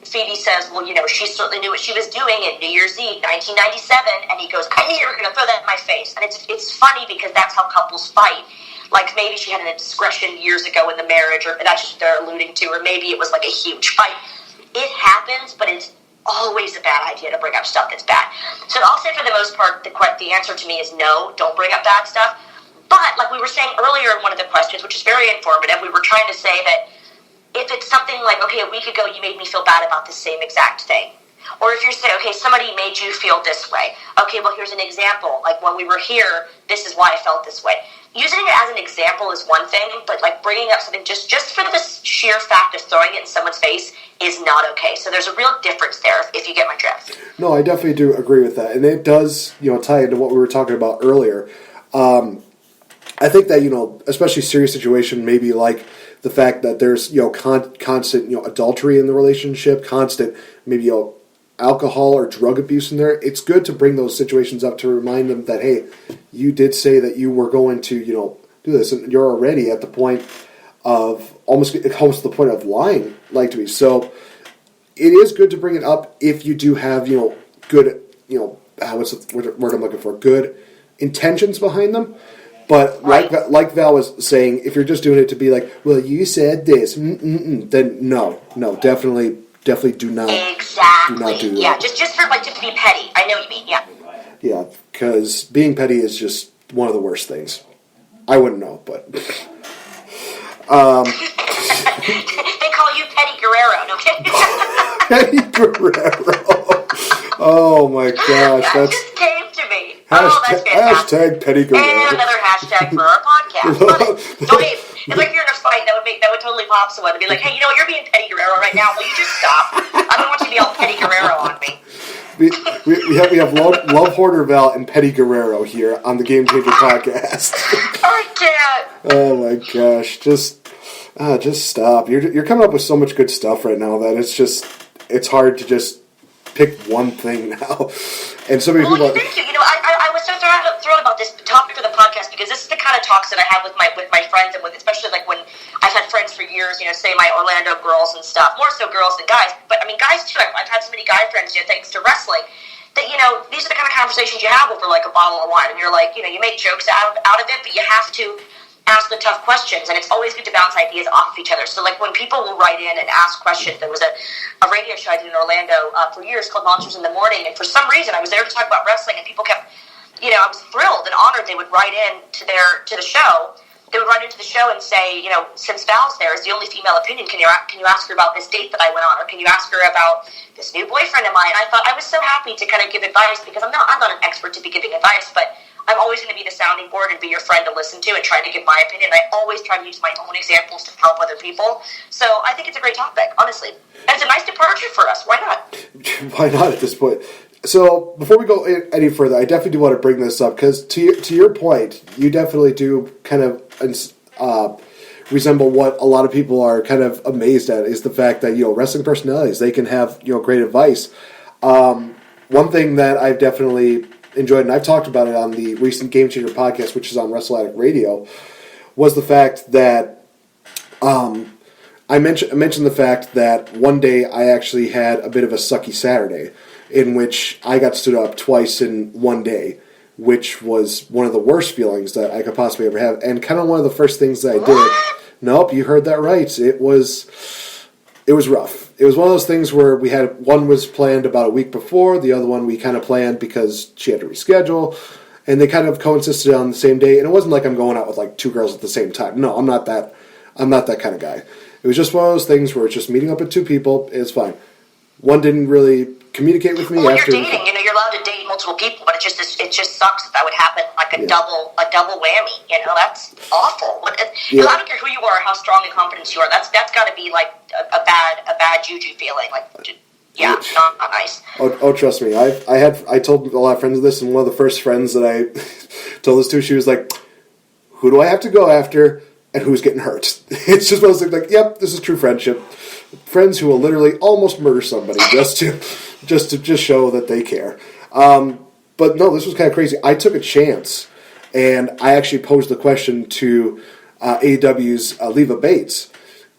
Phoebe says, well, she certainly knew what she was doing in New Year's Eve, 1997. And he goes, I knew you were going to throw that in my face. And it's funny because that's how couples fight. Like maybe she had an indiscretion years ago in the marriage, or that's just what they're alluding to, or maybe it was like a huge fight. It happens, but it's always a bad idea to bring up stuff that's bad. So I'll say for the most part, the answer to me is no, don't bring up bad stuff. But like we were saying earlier in one of the questions, which is very informative, we were trying to say that if it's something like, okay, a week ago you made me feel bad about the same exact thing. Or if you're saying, okay, somebody made you feel this way. Okay, well, here's an example. Like, when we were here, this is why I felt this way. Using it as an example is one thing, but, bringing up something just for the sheer fact of throwing it in someone's face is not okay. So there's a real difference there, if you get my drift. No, I definitely do agree with that. And it does, tie into what we were talking about earlier. I think that, especially serious situation, maybe like the fact that there's, constant, adultery in the relationship, constant, maybe, alcohol or drug abuse in there. It's good to bring those situations up to remind them that, hey, you did say that you were going to, do this, and you're already at the point of almost the point of lying, to me. So it is good to bring it up if you do have, good, what's the word I'm looking for? Good intentions behind them. But like Val was saying, if you're just doing it to be like, well, you said this, then no, definitely do not. Exactly. Do not do that. Yeah, just to be petty. I know what you mean. Yeah. Yeah, because being petty is just one of the worst things. I wouldn't know, but. They call you Pettie Guerrero. No kidding. Pettie Guerrero. Oh my gosh, that just came to me. That's fantastic. Pettie Guerrero. And another hashtag for our podcast. Okay, it's like you're in a fight. That would totally pop someone to be like, hey, you're being Pettie Guerrero right now. Will you just stop? I don't want you to be all Pettie Guerrero on me. We have Love Hoarder Val and Pettie Guerrero here on the Game Changer podcast. I can't. Oh my gosh, just Just stop. You're coming up with so much good stuff right now that it's hard to just pick one thing now. And so many people. Thank you. I was so thrilled about this topic for the podcast because this is the kind of talks that I have with my friends and with especially like when I've had friends for years. Say my Orlando girls and stuff. More so girls than guys, but I mean guys too. I've had so many guy friends thanks to wrestling. That these are the kind of conversations you have over like a bottle of wine, and you're like, you make jokes out of it, but you have to ask the tough questions, and it's always good to bounce ideas off of each other. So like when people will write in and ask questions, there was a radio show I did in Orlando for years called Monsters in the Morning, and for some reason I was there to talk about wrestling, and people kept, I was thrilled and honored they would write in to the show. They would write into the show and say, since Val's there is the only female opinion, can you ask her about this date that I went on, or can you ask her about this new boyfriend of mine? I thought I was so happy to kind of give advice because I'm not an expert to be giving advice, but I'm always going to be the sounding board and be your friend to listen to and try to give my opinion. I always try to use my own examples to help other people. So I think it's a great topic, honestly. And it's a nice departure for us. Why not? Why not at this point? So before we go any further, I definitely do want to bring this up because to your point, you definitely do kind of resemble what a lot of people are kind of amazed at is the fact that wrestling personalities, they can have great advice. One thing that I've definitely enjoyed, and I've talked about it on the recent Game Changer podcast, which is on Wrestle Addict Radio, was the fact that I mentioned the fact that one day I actually had a bit of a sucky Saturday in which I got stood up twice in one day, which was one of the worst feelings that I could possibly ever have, and kind of one of the first things that I did. Nope, you heard that right. It was rough. It was one of those things where one was planned about a week before, the other one we kind of planned because she had to reschedule, and they kind of coincided on the same day, and it wasn't like I'm going out with like two girls at the same time. No, I'm not that kind of guy. It was just one of those things where it's just meeting up with two people, it's fine. One didn't really communicate with me when after. You're dating, you're allowed to date multiple people, but it just sucks that would happen like a double whammy. That's awful. I don't care who you are, how strong and confident you are. That's got to be like a bad juju feeling. Not nice. Oh, trust me. I told a lot of friends of this, and one of the first friends that I told this to, she was like, "Who do I have to go after, and who's getting hurt?" It's just one of those things like, "Yep, this is true friendship." Friends who will literally almost murder somebody just to show that they care. But no, this was kind of crazy. I took a chance, and I actually posed the question to AEW's Leva Bates,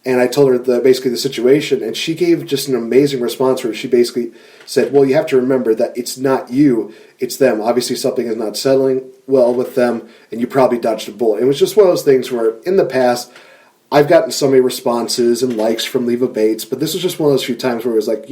and I told her basically the situation, and she gave just an amazing response where she basically said, well, you have to remember that it's not you, it's them. Obviously something is not settling well with them, and you probably dodged a bullet. It was just one of those things where in the past, I've gotten so many responses and likes from Leva Bates, but this was just one of those few times where it was like,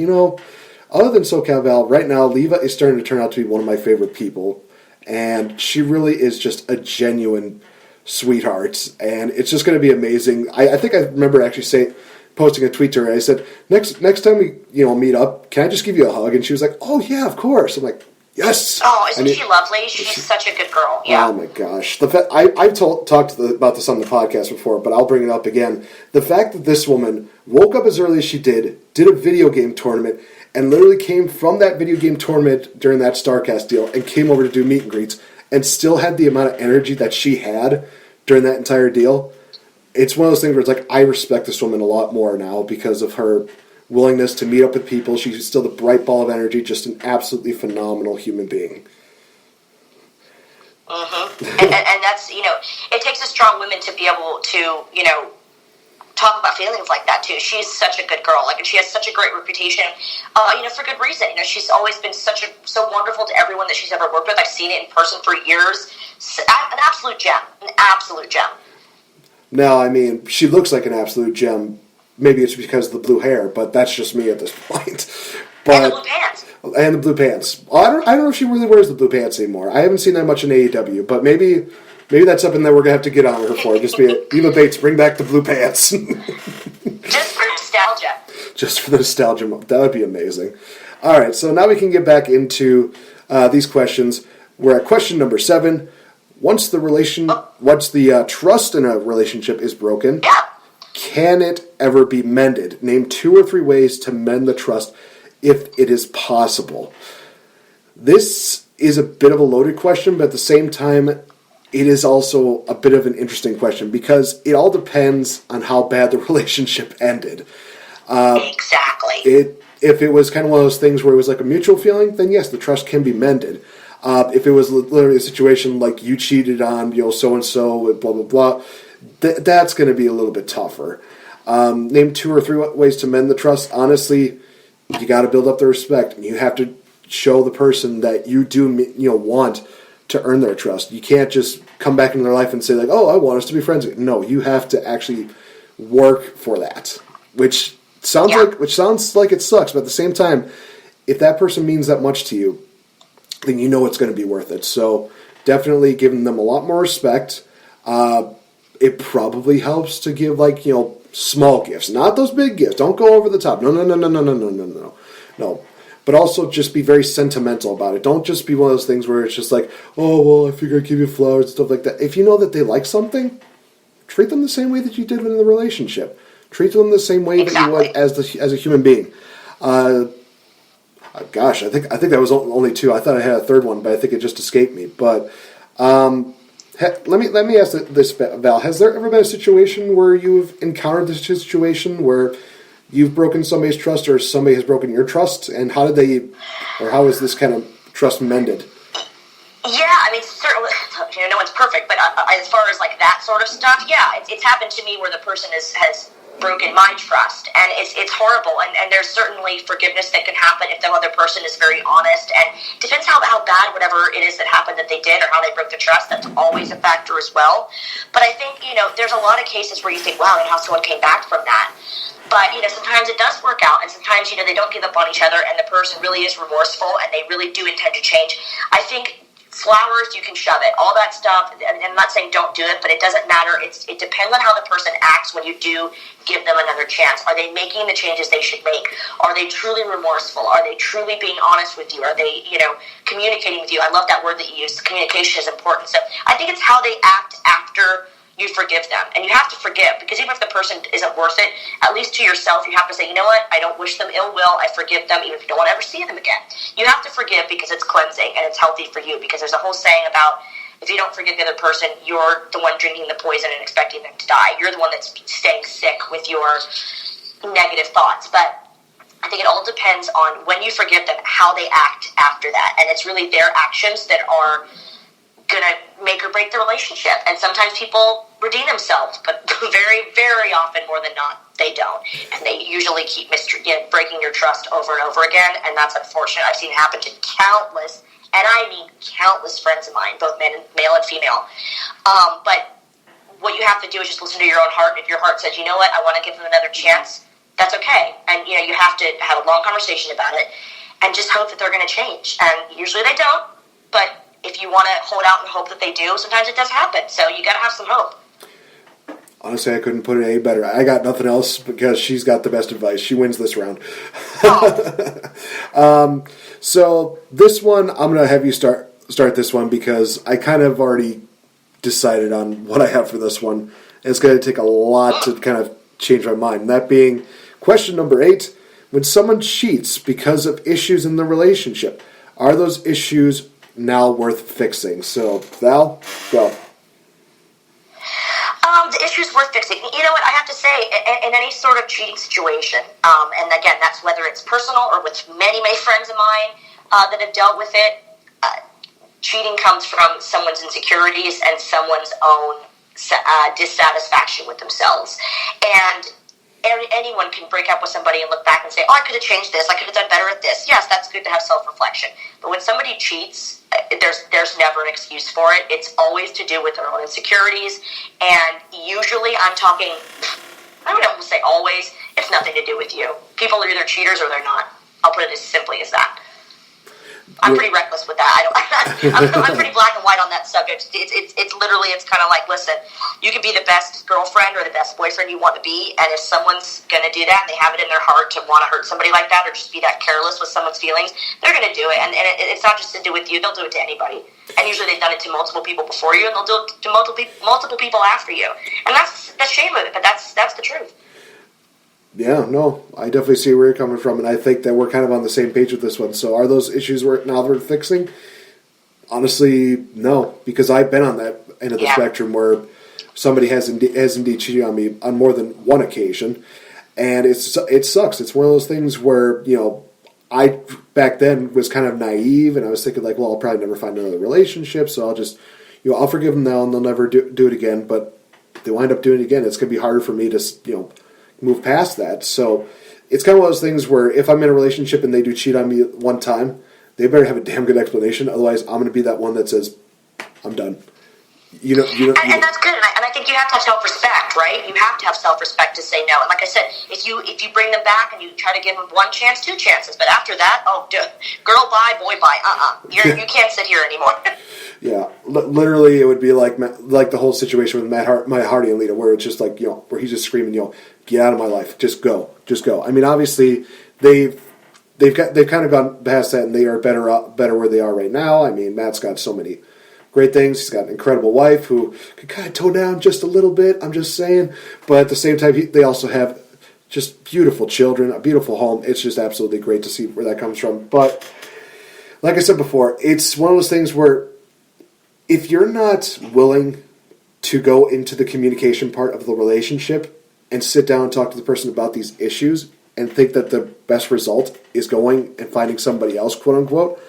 other than SoCal Val, right now, Leva is starting to turn out to be one of my favorite people, and she really is just a genuine sweetheart, and it's just going to be amazing. I think I remember actually posting a tweet to her. I said, next time we meet up, can I just give you a hug? And she was like, oh yeah, of course. I'm like, yes. Oh, isn't she lovely? She's such a good girl. Yeah. Oh my gosh. I've talked about this on the podcast before, but I'll bring it up again. The fact that this woman woke up as early as she did a video game tournament, and literally came from that video game tournament during that StarCast deal and came over to do meet and greets, and still had the amount of energy that she had during that entire deal. It's one of those things where it's like, I respect this woman a lot more now because of her willingness to meet up with people. She's still the bright ball of energy, just an absolutely phenomenal human being. And that's, it takes a strong woman to be able to, talk about feelings like that too. She's such a good girl, and she has such a great reputation, for good reason. She's always been so wonderful to everyone that she's ever worked with. I've seen it in person for years. An absolute gem. Now, I mean, she looks like an absolute gem. Maybe it's because of the blue hair, but that's just me at this point. And the blue pants. And the blue pants. I don't know if she really wears the blue pants anymore. I haven't seen that much in AEW, but maybe that's something that we're going to have to get on her for. Just be Leva Bates, bring back the blue pants. Just for nostalgia. Just for the nostalgia. That would be amazing. All right, so now we can get back into these questions. We're at question number 7. Once the trust in a relationship is broken, can it ever be mended? Name 2 or 3 ways to mend the trust if it is possible. This is a bit of a loaded question, but at the same time, it is also a bit of an interesting question because it all depends on how bad the relationship ended. Exactly. If it was kind of one of those things where it was like a mutual feeling, then yes, the trust can be mended. If it was literally a situation like you cheated on, so-and-so, blah, blah, blah, that's going to be a little bit tougher. Name 2 or 3 ways to mend the trust. Honestly, you got to build up the respect, and you have to show the person that you do want to earn their trust. You can't just come back into their life and say, like, oh, I want us to be friends again. No, you have to actually work for that, which sounds like it sucks, but at the same time, if that person means that much to you, then you know it's going to be worth it. So definitely giving them a lot more respect. It probably helps to give small gifts, not those big gifts. Don't go over the top. No. But also just be very sentimental about it. Don't just be one of those things where it's just like, oh, well, I figure I'd give you flowers and stuff like that. If you know that they like something, treat them the same way that you did in the relationship. Treat them the same way that you would as a human being. Gosh, I think that was only 2. I thought I had a third one, but I think it just escaped me. But let me ask this, Val. Has there ever been a situation where you've encountered this situation where you've broken somebody's trust or somebody has broken your trust? And how is this kind of trust mended? Yeah, I mean, certainly, no one's perfect, but as far as like that sort of stuff, yeah, it's happened to me where the person has broken my trust, and it's horrible, and there's certainly forgiveness that can happen if the other person is very honest, and depends how bad whatever it is that happened that they did or how they broke the trust. That's always a factor as well. But I think, there's a lot of cases where you think, wow, and how someone came back from that. But, sometimes it does work out, and sometimes, they don't give up on each other, and the person really is remorseful, and they really do intend to change. I think flowers, you can shove it. All that stuff, and I'm not saying don't do it, but it doesn't matter. It depends on how the person acts when you do give them another chance. Are they making the changes they should make? Are they truly remorseful? Are they truly being honest with you? Are they, communicating with you? I love that word that you used. Communication is important. So I think it's how they act after you forgive them. And you have to forgive, because even if the person isn't worth it, at least to yourself, you have to say, you know what, I don't wish them ill will, I forgive them, even if you don't want to ever see them again. You have to forgive because it's cleansing and it's healthy for you, because there's a whole saying about if you don't forgive the other person, you're the one drinking the poison and expecting them to die. You're the one that's staying sick with your negative thoughts. But I think it all depends on when you forgive them, how they act after that. And it's really their actions that are going to make or break the relationship. And sometimes people redeem themselves, but very, very often, more than not, they don't. And they usually keep breaking your trust over and over again, and that's unfortunate. I've seen it happen to countless, and I mean countless friends of mine, both male and female. But what you have to do is just listen to your own heart. If your heart says, you know what, I want to give them another chance, that's okay. And, you have to have a long conversation about it and just hope that they're going to change. And usually they don't, but if you want to hold out and hope that they do, sometimes it does happen. So you got to have some hope. Honestly, I couldn't put it any better. I got nothing else because she's got the best advice. She wins this round. So this one, I'm going to have you start this one because I kind of already decided on what I have for this one. And it's going to take a lot to kind of change my mind. That being question number 8. When someone cheats because of issues in the relationship, are those issues now worth fixing? So, Val, go. The issue's worth fixing. You know what, I have to say, in any sort of cheating situation, and again, that's whether it's personal or with many friends of mine that have dealt with it, cheating comes from someone's insecurities and someone's own dissatisfaction with themselves. And anyone can break up with somebody and look back and say, oh, I could have changed this, I could have done better at this. Yes, that's good to have self-reflection. But when somebody cheats, there's never an excuse for it. It's always to do with their own insecurities. And usually I'm talking, I don't know, we'll say always, it's nothing to do with you. People are either cheaters or they're not. I'll put it as simply as that. I'm pretty reckless with that. I'm pretty black and white on that subject. It's literally, it's kind of like, listen, you can be the best girlfriend or the best boyfriend you want to be, and if someone's going to do that and they have it in their heart to want to hurt somebody like that or just be that careless with someone's feelings, they're going to do it. And it's not just to do with you. They'll do it to anybody. And usually they've done it to multiple people before you, and they'll do it to multiple people after you. And that's the shame of it, but that's the truth. Yeah, no, I definitely see where you're coming from, and I think that we're kind of on the same page with this one. So are those issues now worth fixing? Honestly, no, because I've been on that end of the spectrum where somebody has indeed cheated on me on more than one occasion, and it sucks. It's one of those things where, you know, I back then was kind of naive, and I was thinking like, well, I'll probably never find another relationship, so I'll just, you know, I'll forgive them now, and they'll never do it again. But they wind up doing it again. It's going to be harder for me to, you know, move past that. So it's kind of one of those things where if I'm in a relationship and they do cheat on me one time, they better have a damn good explanation. Otherwise, I'm going to be that one that says, I'm done. And that's good, and I think you have to have self-respect, right? You have to have self-respect to say no. And like I said, if you bring them back and you try to give them one chance, two chances, but after that, girl bye, boy bye, you can't sit here anymore. Yeah, literally, it would be like the whole situation with Matt Hardy and Lita, where it's just like, you know, where he's just screaming, you know, get out of my life, just go. I mean, obviously, they've kind of gone past that, and they are better where they are right now. I mean, Matt's got so many great things. He's got an incredible wife who can kind of tone down just a little bit, I'm just saying. But at the same time, they also have just beautiful children, a beautiful home. It's just absolutely great to see where that comes from. But like I said before, it's one of those things where if you're not willing to go into the communication part of the relationship and sit down and talk to the person about these issues and think that the best result is going and finding somebody else, quote unquote,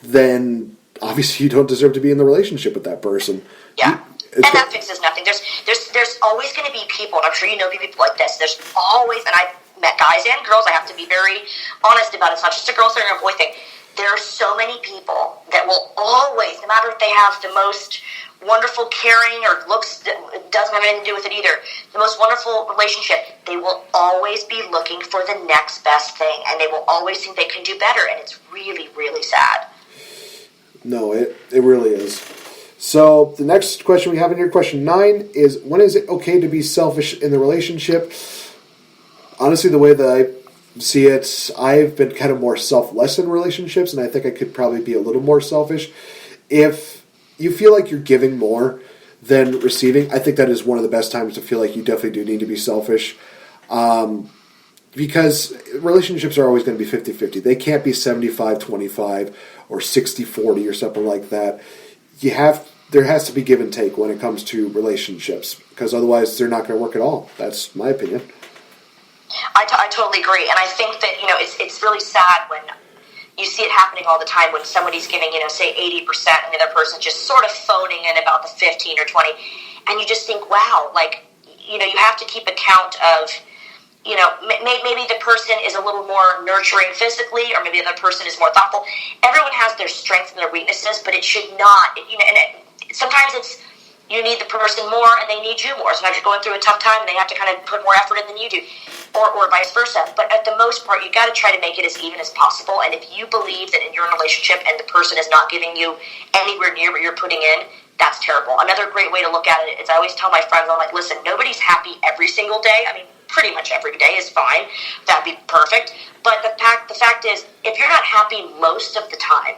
then obviously you don't deserve to be in the relationship with that person. Yeah. And that fixes nothing. There's always going to be people, and I'm sure you know people like this. There's always, and I've met guys and girls, I have to be very honest about it. It's not just a girl thing or a boy thing. There are so many people that will always, no matter if they have the most wonderful, caring, or looks, doesn't have anything to do with it either, the most wonderful relationship, they will always be looking for the next best thing, and they will always think they can do better, and it's really, really sad. No, it really is. So the next question we have in here, question 9, is when is it okay to be selfish in the relationship? Honestly, the way that I see it, I've been kind of more selfless in relationships, and I think I could probably be a little more selfish. If you feel like you're giving more than receiving, I think that is one of the best times to feel like you definitely do need to be selfish. Because relationships are always going to be 50-50. They can't be 75-25 or 60-40 or something like that. There has to be give and take when it comes to relationships, because otherwise they're not going to work at all. That's my opinion. I totally agree, and I think that, you know, it's really sad when you see it happening all the time when somebody's giving, you know, say 80% and the other person's just sort of phoning in about the 15 or 20, and you just think, wow, like, you know, you have to keep account of, you know, maybe the person is a little more nurturing physically, or maybe the other person is more thoughtful. Everyone has their strengths and their weaknesses, but it should not, you know, sometimes it's, you need the person more and they need you more. Sometimes you're going through a tough time and they have to kind of put more effort in than you do, or vice versa. But at the most part, you got to try to make it as even as possible. And if you believe that you're in a relationship and the person is not giving you anywhere near what you're putting in, that's terrible. Another great way to look at it is I always tell my friends, I'm like, listen, nobody's happy every single day. I mean, pretty much every day is fine. That'd be perfect. But the fact is, if you're not happy most of the time,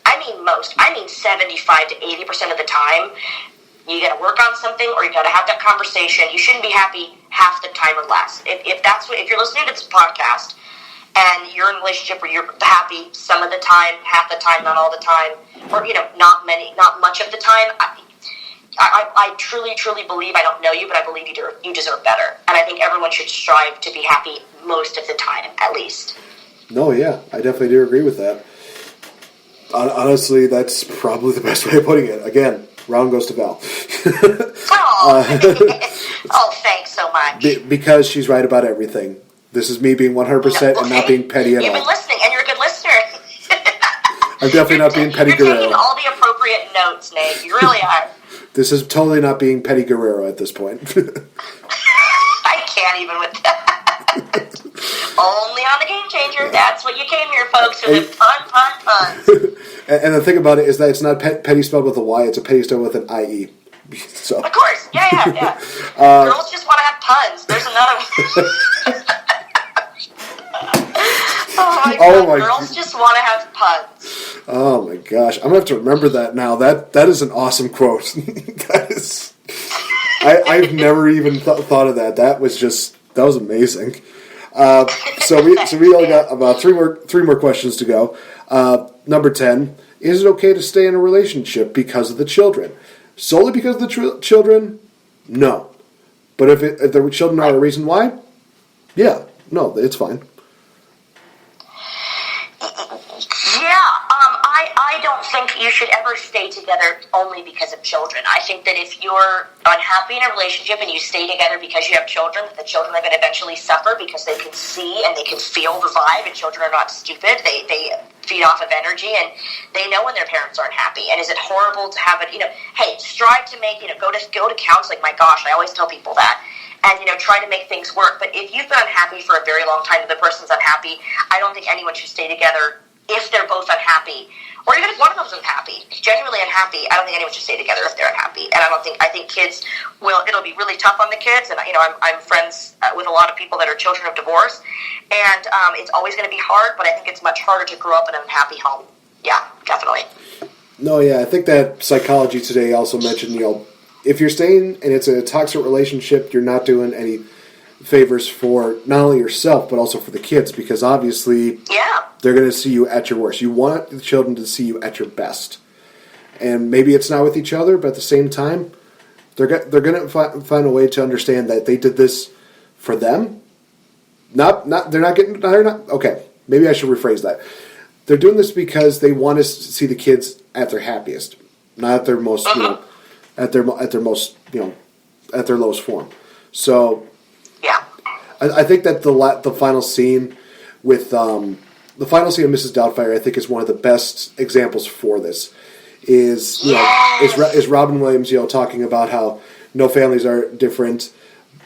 I mean 75 to 80% of the time, you got to work on something, or you got to have that conversation. You shouldn't be happy half the time or less. If you're listening to this podcast and you're in a relationship where you're happy some of the time, half the time, not all the time, or, you know, not much of the time, I truly, truly believe, I don't know you, but I believe you deserve better. And I think everyone should strive to be happy most of the time, at least. No, yeah, I definitely do agree with that. Honestly, that's probably the best way of putting it. Again, round goes to Val. Oh, thanks so much. Because she's right about everything. This is me being 100% and not being petty at all. You've been listening, and you're a good listener. I'm definitely not being Pettie Guerrero. You're taking Guerrero. all the appropriate notes, Nate. You really are. This is totally not being Pettie Guerrero at this point. I can't even with that. Only on the Game Changer. That's what you came here, folks, for the puns. And the thing about it is that it's not Petty spelled with a Y, it's a Petty spelled with an I-E. So. Of course. Yeah. Girls just want to have puns. There's another one. Oh my God. Girls just want to have puns. Oh my gosh. I'm going to have to remember that now. That is an awesome quote. That is... I've never even thought of that. That was amazing. So we only got about three more questions to go. Number 10, is it okay to stay in a relationship because of the children? Solely because of the children? No. But if the children are a reason why, yeah, no, it's fine. I don't think you should ever stay together only because of children. I think that if you're unhappy in a relationship and you stay together because you have children, the children are going to eventually suffer because they can see and they can feel the vibe, and children are not stupid. They feed off of energy, and they know when their parents aren't happy. And is it horrible to have it, hey, strive to make, go to counseling. My gosh, I always tell people that. And, try to make things work. But if you've been unhappy for a very long time and the person's unhappy, I don't think anyone should stay together if they're both unhappy. Or even if one of them's unhappy, genuinely unhappy, I don't think anyone should stay together if they're unhappy. And I think kids it'll be really tough on the kids. And, I'm friends with a lot of people that are children of divorce. And it's always going to be hard, but I think it's much harder to grow up in an unhappy home. Yeah, definitely. No, yeah, I think that Psychology Today also mentioned, if you're staying and it's a toxic relationship, you're not doing any favors for not only yourself, but also for the kids, because obviously they're going to see you at your worst. You want the children to see you at your best. And maybe it's not with each other, but at the same time, they're going to find a way to understand that they did this for them. Okay, maybe I should rephrase that. They're doing this because they want to see the kids at their happiest, not at their most, at their most, at their lowest form. So, I think that the final scene with the final scene of Mrs. Doubtfire, I think, is one of the best examples for this. Is Robin Williams, talking about how no families are different,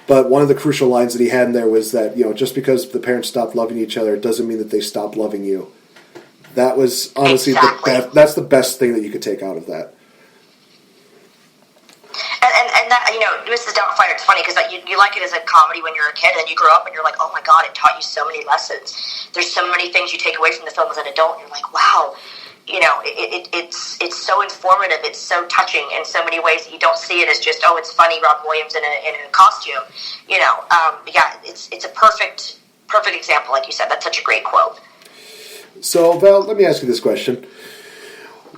but one of the crucial lines that he had in there was that just because the parents stopped loving each other, it doesn't mean that they stopped loving you. That was honestly that's the best thing that you could take out of that. And that, Mrs. Doubtfire, it's funny because you like it as a comedy when you're a kid, and you grow up and you're like, oh my God, it taught you so many lessons. There's so many things you take away from the film as an adult, and you're like, wow, it's so informative, it's so touching in so many ways that you don't see it as just, oh, it's funny, Robin Williams in a costume. It's a perfect example, like you said. That's such a great quote. So, Val, let me ask you this question.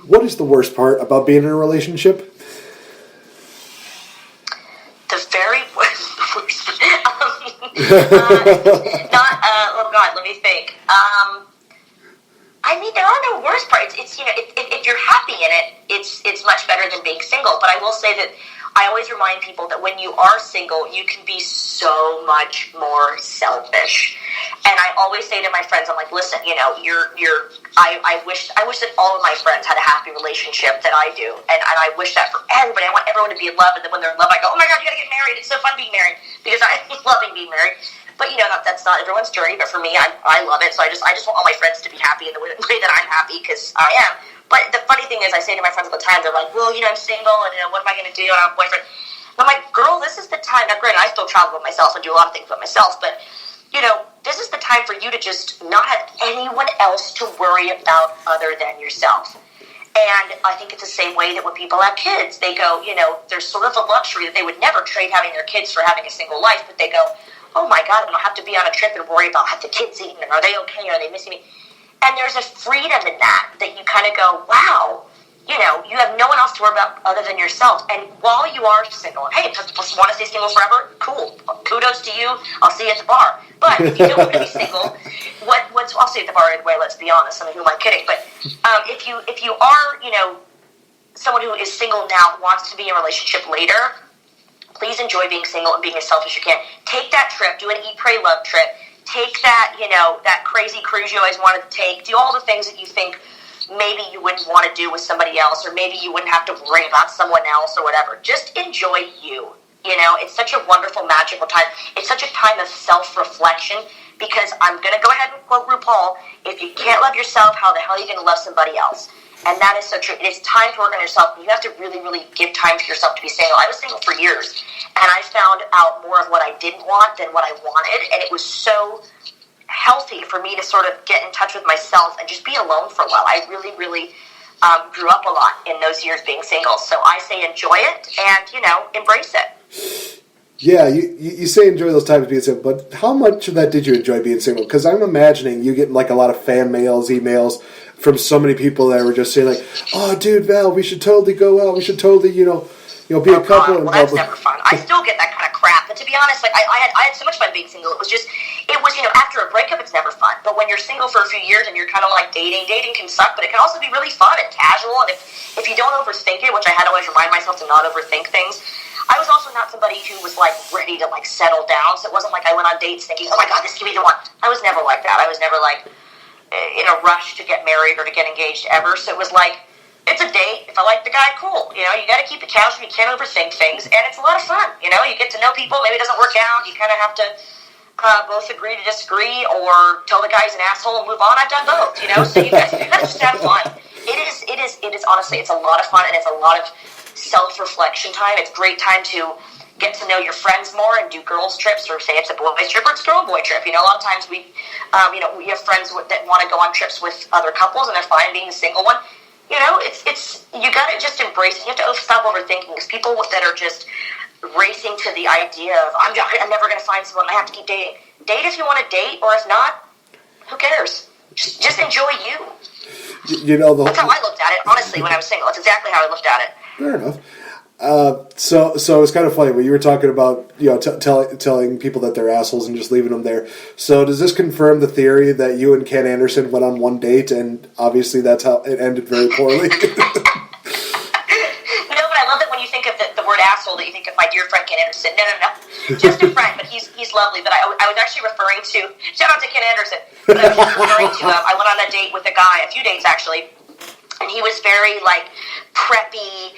What is the worst part about being in a relationship? The very worst. Oh God, let me think. There are no worst parts. It's if you're happy in it, it's much better than being single. But I will say that I always remind people that when you are single, you can be so much more selfish. And I always say to my friends, I'm like, listen, I wish that all of my friends had a happy relationship that I do. And I wish that for everybody. I want everyone to be in love. And then when they're in love, I go, oh my God, you gotta get married. It's so fun being married. Because I love being married. But that's not everyone's journey. But for me, I love it. So I just want all my friends to be happy in the way that I'm happy, because I am. But the funny thing is, I say to my friends all the time, they're like, well, I'm single, and what am I going to do? I don't have a boyfriend. And I'm like, girl, this is the time. Now, granted, I still travel by myself and do a lot of things by myself, but, this is the time for you to just not have anyone else to worry about other than yourself. And I think it's the same way that when people have kids, they go, there's sort of a luxury that they would never trade having their kids for having a single life, but they go, oh my God, I don't have to be on a trip and worry about have the kids eaten, and are they okay, are they missing me? And there's a freedom in that you kind of go, wow, you have no one else to worry about other than yourself. And while you are single, and hey, just want to stay single forever? Cool. Kudos to you. I'll see you at the bar. But if you don't want to be single, I'll see you at the bar anyway, let's be honest. I mean, who am I kidding? But if you are, someone who is single now, wants to be in a relationship later, please enjoy being single and being as selfish as you can. Take that trip. Do an Eat, Pray, Love trip. Take that, that crazy cruise you always wanted to take. Do all the things that you think maybe you wouldn't want to do with somebody else, or maybe you wouldn't have to worry about someone else or whatever. Just enjoy you. It's such a wonderful, magical time. It's such a time of self-reflection, because I'm going to go ahead and quote RuPaul, if you can't love yourself, how the hell are you going to love somebody else? And that is so true. It is time to work on yourself. You have to really, really give time to yourself to be single. I was single for years, and I found out more of what I didn't want than what I wanted, and it was so healthy for me to sort of get in touch with myself and just be alone for a while. I really, really grew up a lot in those years being single. So I say enjoy it and, embrace it. Yeah, you say enjoy those times being single, but how much of that did you enjoy being single? Because I'm imagining you get like a lot of fan mails, emails from so many people that were just saying like, oh, dude, Val, we should totally go out. We should totally, You'll be a couple in well, that's public. never fun. I still get that kind of crap, but to be honest, like I had so much fun being single. It was after a breakup, it's never fun. But when you're single for a few years and you're kind of like dating can suck, but it can also be really fun and casual. And if you don't overthink it, which I had to always remind myself to not overthink things. I was also not somebody who was like ready to like settle down, so it wasn't like I went on dates thinking, oh my god, this could be the one. I was never like that. I was never like in a rush to get married or to get engaged ever. So it was like, it's a date. If I like the guy, cool. You know, you got to keep it casual. You can't overthink things, and it's a lot of fun. You know, you get to know people. Maybe it doesn't work out. You kind of have to both agree to disagree, or tell the guy he's an asshole and move on. I've done both. You know, so you got to just have fun. It is honestly, it's a lot of fun, and it's a lot of self-reflection time. It's a great time to get to know your friends more and do girls trips, or say it's a boys trip or it's a girl-boy trip. You know, a lot of times we have friends that want to go on trips with other couples, and they're fine being the single one. You know, it's you got to just embrace it. You have to stop overthinking, because people that are just racing to the idea of I'm never going to find someone, I have to keep dating. Date if you want to date, or if not, who cares? Just enjoy you. You know, that's how I looked at it, honestly, when I was single. That's exactly how I looked at it. Fair enough. So it's kind of funny when you were talking about, you know, telling people that they're assholes and just leaving them there. So does this confirm the theory that you and Ken Anderson went on one date, and obviously that's how it ended very poorly? No, but I love that when you think of the word asshole, that you think of my dear friend Ken Anderson. No, just a friend, but he's lovely. But I was actually referring to, shout out to Ken Anderson, but I was referring to, I went on a date with a guy, a few dates actually, and he was very like preppy,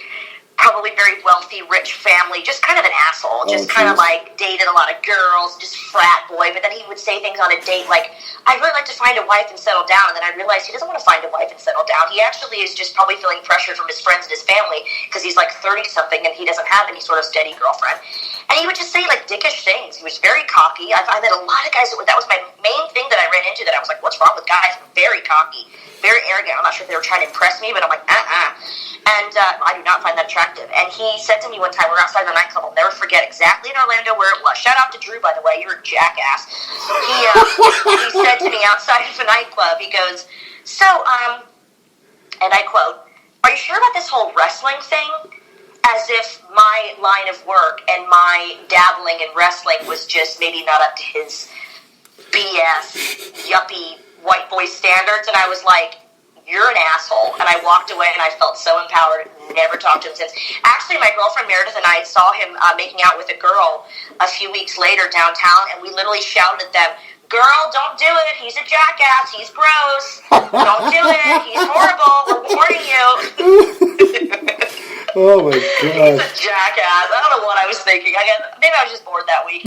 probably very wealthy, rich family, just kind of an asshole, just kind of like dated a lot of girls, just frat boy. But then he would say things on a date like, I'd really like to find a wife and settle down. And then I realized he doesn't want to find a wife and settle down. He actually is just probably feeling pressure from his friends and his family, because he's like 30-something and he doesn't have any sort of steady girlfriend. And he would just say like dickish things. He was very cocky. I met a lot of guys that was my main thing that I ran into, that I was like, what's wrong with guys? Very cocky, very arrogant. I'm not sure if they were trying to impress me, but I'm like, And I do not find that attractive. And he said to me one time, we were outside the nightclub, I'll never forget exactly in Orlando where it was. Shout out to Drew, by the way, you're a jackass. He said to me outside of the nightclub, he goes, so, and I quote, are you sure about this whole wrestling thing? As if my line of work and my dabbling in wrestling was just maybe not up to his BS, yuppie, white boy standards. And I was like, you're an asshole. And I walked away, and I felt so empowered. Never talked to him since. Actually, my girlfriend Meredith and I saw him making out with a girl a few weeks later downtown, and we literally shouted at them, girl, don't do it. He's a jackass. He's gross. Don't do it. He's horrible. We're warning you. Oh, my God. He's a jackass. I don't know what I was thinking. Maybe I was just bored that week.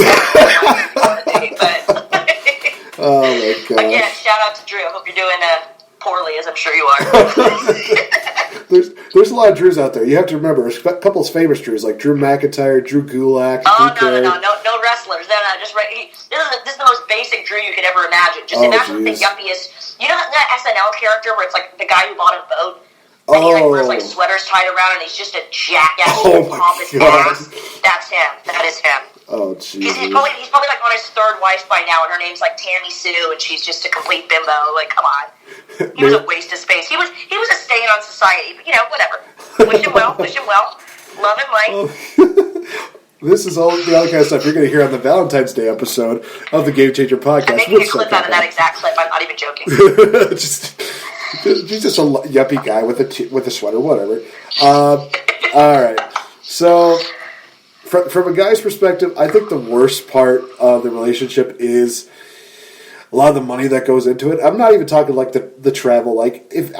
Oh, my God. Again, shout out to Drew. I hope you're doing poorly, as I'm sure you are. There's a lot of Drews out there. You have to remember, a couple of famous Drews, like Drew McIntyre, Drew Gulak. Oh, no wrestlers. No, just this is the most basic Drew you could ever imagine. Just imagine the yuppiest. You know that SNL character where it's like the guy who bought a boat? And he like wears like sweaters tied around, and he's just a jackass with pompous ass. That's him. That is him. Oh, jeez. He's probably like on his third wife by now, and her name's like Tammy Sue, and she's just a complete bimbo. Like, come on. He was a waste of space. He was a stain on society, but you know, whatever. Wish him well. Love and light. This is all the other kind of stuff you're going to hear on the Valentine's Day episode of the Game Changer podcast. I'm making a clip out of that exact clip. I'm not even joking. He's just a yuppie guy with a sweater, whatever. All right. So, from a guy's perspective, I think the worst part of the relationship is a lot of the money that goes into it. I'm not even talking like the travel. Like, if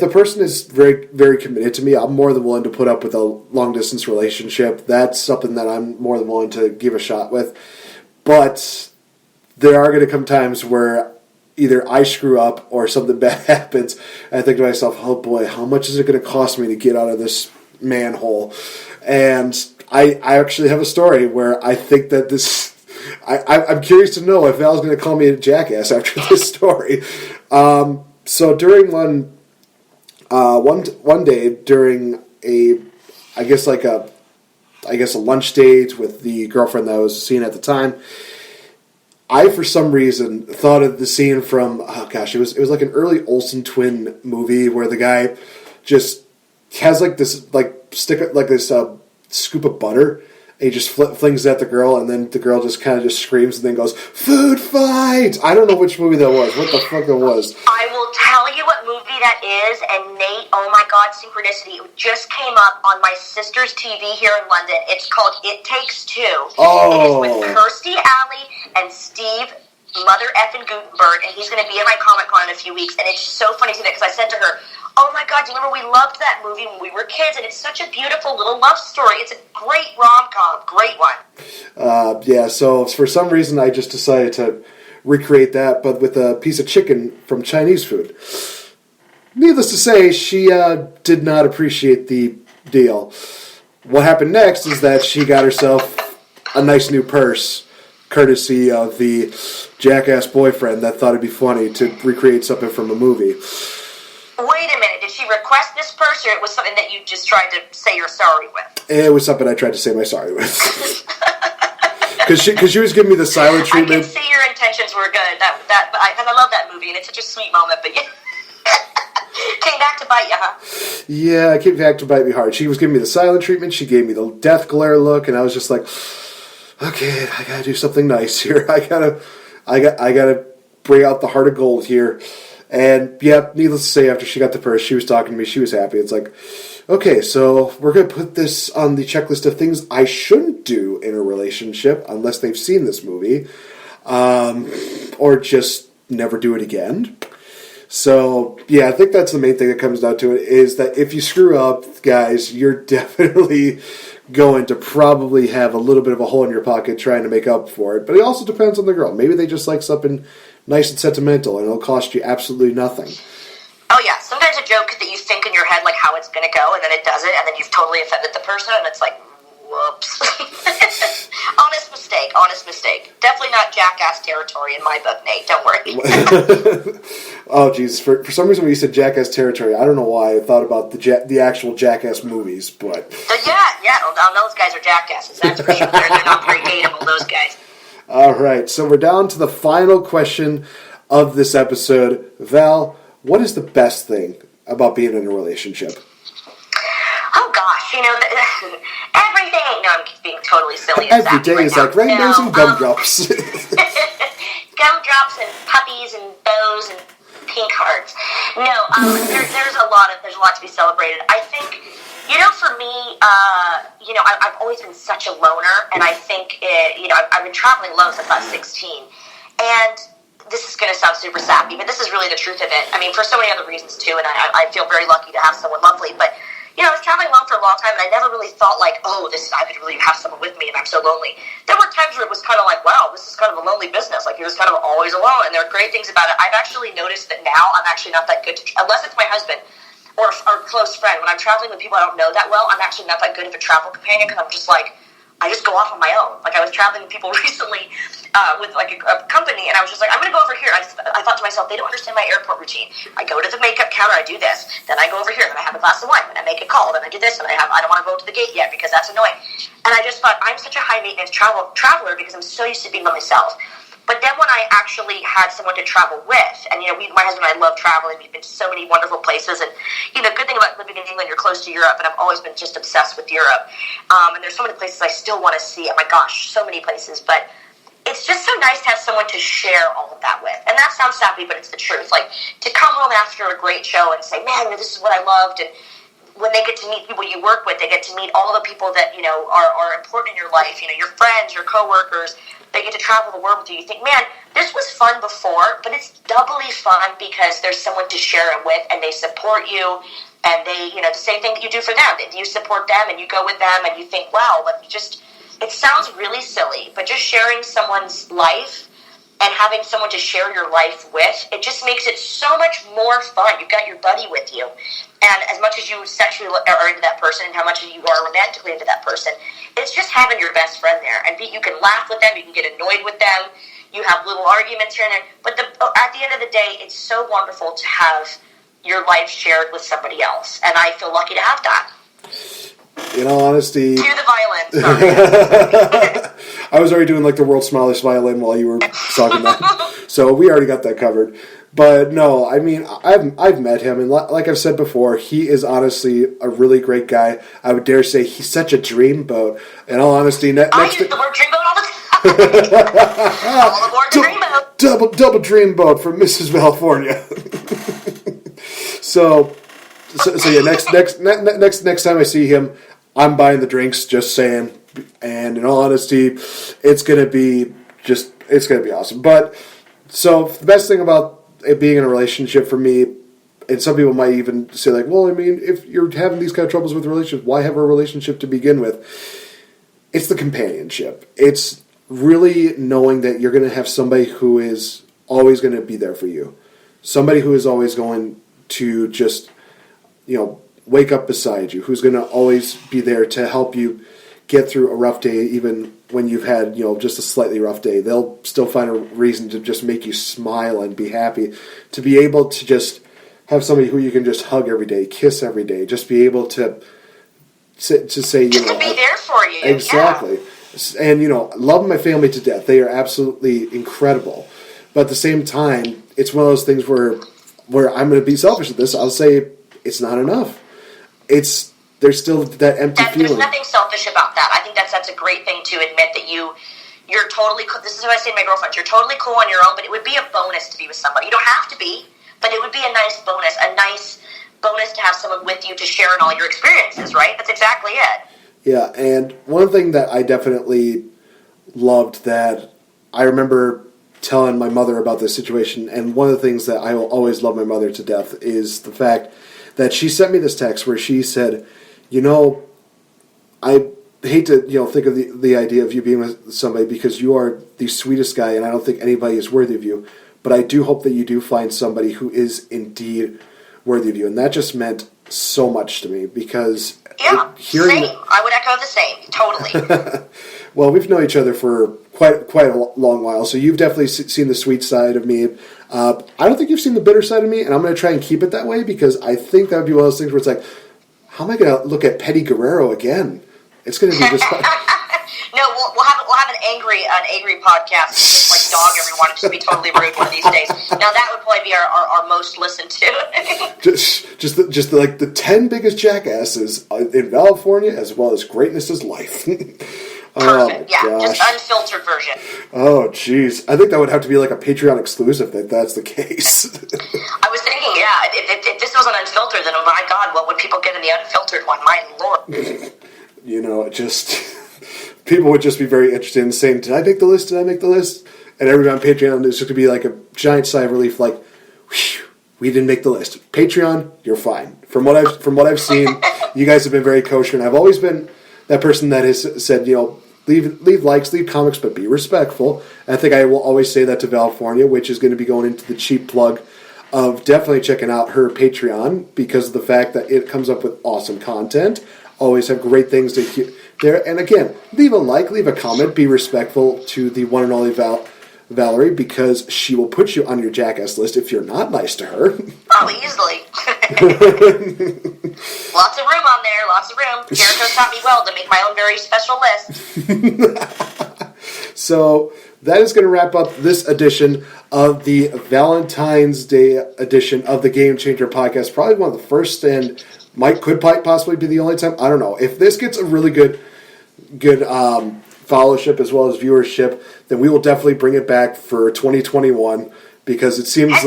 the person is very, very committed to me, I'm more than willing to put up with a long-distance relationship. That's something that I'm more than willing to give a shot with. But there are going to come times where either I screw up or something bad happens, and I think to myself, oh boy, how much is it going to cost me to get out of this manhole? And I actually have a story where I think that this... I'm curious to know if Val's going to call me a jackass after this story. So during one day during a lunch date with the girlfriend that I was seeing at the time, I for some reason thought of the scene from it was like an early Olsen twin movie where the guy just has like this like stick like this scoop of butter. And he just flings it at the girl, and then the girl just kind of just screams and then goes, "Food fight!" I don't know which movie that was. What the fuck that was? I will tell you what movie that is, and Nate, oh my god, synchronicity. It just came up on my sister's TV here in London. It's called It Takes Two. Oh. It is with Kirstie Alley and Steve Mother effing Gutenberg, and he's going to be in my Comic-Con in a few weeks, and it's so funny to see that, because I said to her, oh my god, do you remember we loved that movie when we were kids, and it's such a beautiful little love story. It's a great rom-com, great one. Yeah, so for some reason I just decided to recreate that, but with a piece of chicken from Chinese food. Needless to say, she did not appreciate the deal. What happened next is that she got herself a nice new purse, courtesy of the jackass boyfriend that thought it'd be funny to recreate something from a movie. Wait a minute, did she request this purse, or it was something that you just tried to say you're sorry with? It was something I tried to say my sorry with. Because she was giving me the silent treatment. I can see your intentions were good, because I love that movie, and it's such a sweet moment, but yeah. Came back to bite you, huh? Yeah, it came back to bite me hard. She was giving me the silent treatment, she gave me the death glare look, and I was just like, okay, I gotta do something nice here. I gotta bring out the heart of gold here. And yeah, needless to say, after she got the purse, she was talking to me, she was happy. It's like, okay, so we're going to put this on the checklist of things I shouldn't do in a relationship unless they've seen this movie, or just never do it again. So yeah, I think that's the main thing that comes down to it, is that if you screw up, guys, you're definitely going to probably have a little bit of a hole in your pocket trying to make up for it. But it also depends on the girl. Maybe they just like something nice and sentimental, and it'll cost you absolutely nothing. Oh yeah, sometimes a joke that you think in your head like how it's going to go, and then it doesn't, and then you've totally offended the person, and it's like, whoops. Honest mistake. Definitely not jackass territory in my book, Nate, don't worry. Oh jeez, for some reason when you said jackass territory, I don't know why I thought about the actual jackass movies, but... Yeah, those guys are jackasses, that's for sure. They're not very hateable, those guys. Alright, so we're down to the final question of this episode. Val, what is the best thing about being in a relationship? Oh gosh, everything. No, I'm being totally silly. Every day is like rainbows and gumdrops. Gumdrops and puppies and bows and pink hearts. No, there's a lot to be celebrated. I think, for me, I've always been such a loner, and I think I've been traveling alone since I was 16, and this is going to sound super sappy, but this is really the truth of it. I mean, for so many other reasons too, and I feel very lucky to have someone lovely, but I was traveling alone for a long time, and I never really thought like, I could really have someone with me, and I'm so lonely. There were times where it was kind of like, wow, this is kind of a lonely business. Like, you're just kind of always alone, and there are great things about it. I've actually noticed that now I'm actually not that good unless it's my husband or a close friend. When I'm traveling with people I don't know that well, I'm actually not that good of a travel companion, because I'm just like, I just go off on my own. Like, I was traveling with people recently with like a company, and I was just like, I'm going to go over here. I thought to myself, they don't understand my airport routine. I go to the makeup counter, I do this, then I go over here, then I have a glass of wine, then I make a call, then I do this, and I don't want to go to the gate yet because that's annoying. And I just thought, I'm such a high maintenance traveler because I'm so used to being by myself. But then when I actually had someone to travel with, and my husband and I love traveling, we've been to so many wonderful places, and good thing about living in England, you're close to Europe, and I've always been just obsessed with Europe. And there's so many places I still want to see. Oh my gosh, so many places. But it's just so nice to have someone to share all of that with. And that sounds sappy, but it's the truth. Like, to come home after a great show and say, man, this is what I loved, and when they get to meet people you work with, they get to meet all the people that, are important in your life, your friends, your coworkers. They get to travel the world with you. You think, man, this was fun before, but it's doubly fun because there's someone to share it with, and they support you, and they, the same thing that you do for them. You support them, and you go with them, and you think, wow, it sounds really silly, but just sharing someone's life and having someone to share your life with, it just makes it so much more fun. You've got your buddy with you. And as much as you sexually are into that person and how much you are romantically into that person, it's just having your best friend there. And you can laugh with them, you can get annoyed with them, you have little arguments here and there. But at the end of the day, it's so wonderful to have your life shared with somebody else. And I feel lucky to have that. In all honesty... Cue the violin, sorry. I was already doing like the world's smallest violin while you were talking that. So we already got that covered. But no, I mean, I've met him, and like I've said before, he is honestly a really great guy. I would dare say he's such a dreamboat. In all honesty, I use the word dreamboat all the time. All aboard the dreamboat. Double dreamboat from Mrs. California. So yeah. Next time I see him, I'm buying the drinks. Just saying. And in all honesty, it's gonna be awesome. But so the best thing about it being in a relationship for me, and some people might even say like, well, I mean, if you're having these kind of troubles with relationships, why have a relationship to begin with? It's the companionship. It's really knowing that you're going to have somebody who is always going to be there for you. Somebody who is always going to just, wake up beside you, who's going to always be there to help you get through a rough day, even when you've had, just a slightly rough day. They'll still find a reason to just make you smile and be happy. To be able to just have somebody who you can just hug every day, kiss every day, just be able to say, just to be there for you. Exactly. Yeah. And, love my family to death. They are absolutely incredible. But at the same time, it's one of those things where I'm going to be selfish with this. I'll say it's not enough. There's still that empty feeling. There's nothing selfish about that. I think that's a great thing to admit that you're totally cool. This is what I say to my girlfriend. You're totally cool on your own, but it would be a bonus to be with somebody. You don't have to be, but it would be a nice bonus to have someone with you to share in all your experiences, right? That's exactly it. Yeah, and one thing that I definitely loved that I remember telling my mother about this situation, and one of the things that I will always love my mother to death is the fact that she sent me this text where she said, I hate to think of the idea of you being with somebody because you are the sweetest guy and I don't think anybody is worthy of you, but I do hope that you do find somebody who is indeed worthy of you. And that just meant so much to me because same. I would echo the same. Totally. Well, we've known each other for quite a long while, so you've definitely seen the sweet side of me. I don't think you've seen the bitter side of me, and I'm going to try and keep it that way because I think that would be one of those things where it's like, how am I going to look at Pettie Guerrero again? It's going to be just fun. No, we'll have an angry podcast. Just like dog everyone, just be totally rude one of these days. Now that would probably be our most listened to. just like the 10 biggest jackasses in California, as well as greatness is life. Perfect. Yeah, just unfiltered version. Oh, jeez. I think that would have to be like a Patreon exclusive if that's the case. I was thinking, if this wasn't unfiltered, then oh my God, what would people get in the unfiltered one? My Lord. People would just be very interested in saying, did I make the list? Did I make the list? And everyone on Patreon is just going to be like a giant sigh of relief, like, whew, we didn't make the list. Patreon, you're fine. From what I've seen, you guys have been very kosher, and I've always been that person that has said, leave likes, leave comments, but be respectful. And I think I will always say that to California, which is going to be going into the cheap plug of definitely checking out her Patreon because of the fact that it comes up with awesome content. Always have great things to hear there. And again, leave a like, leave a comment, be respectful to the one and only Valerie because she will put you on your jackass list if you're not nice to her. Oh, easily. Lots of room on there, lots of room. Jericho taught me well to make my own very special list. So that is going to wrap up this edition of the Valentine's Day edition of the Game Changer podcast. Probably one of the first and could possibly be the only time. I don't know. If this gets a really good followership as well as viewership, then we will definitely bring it back for 2021 because it seems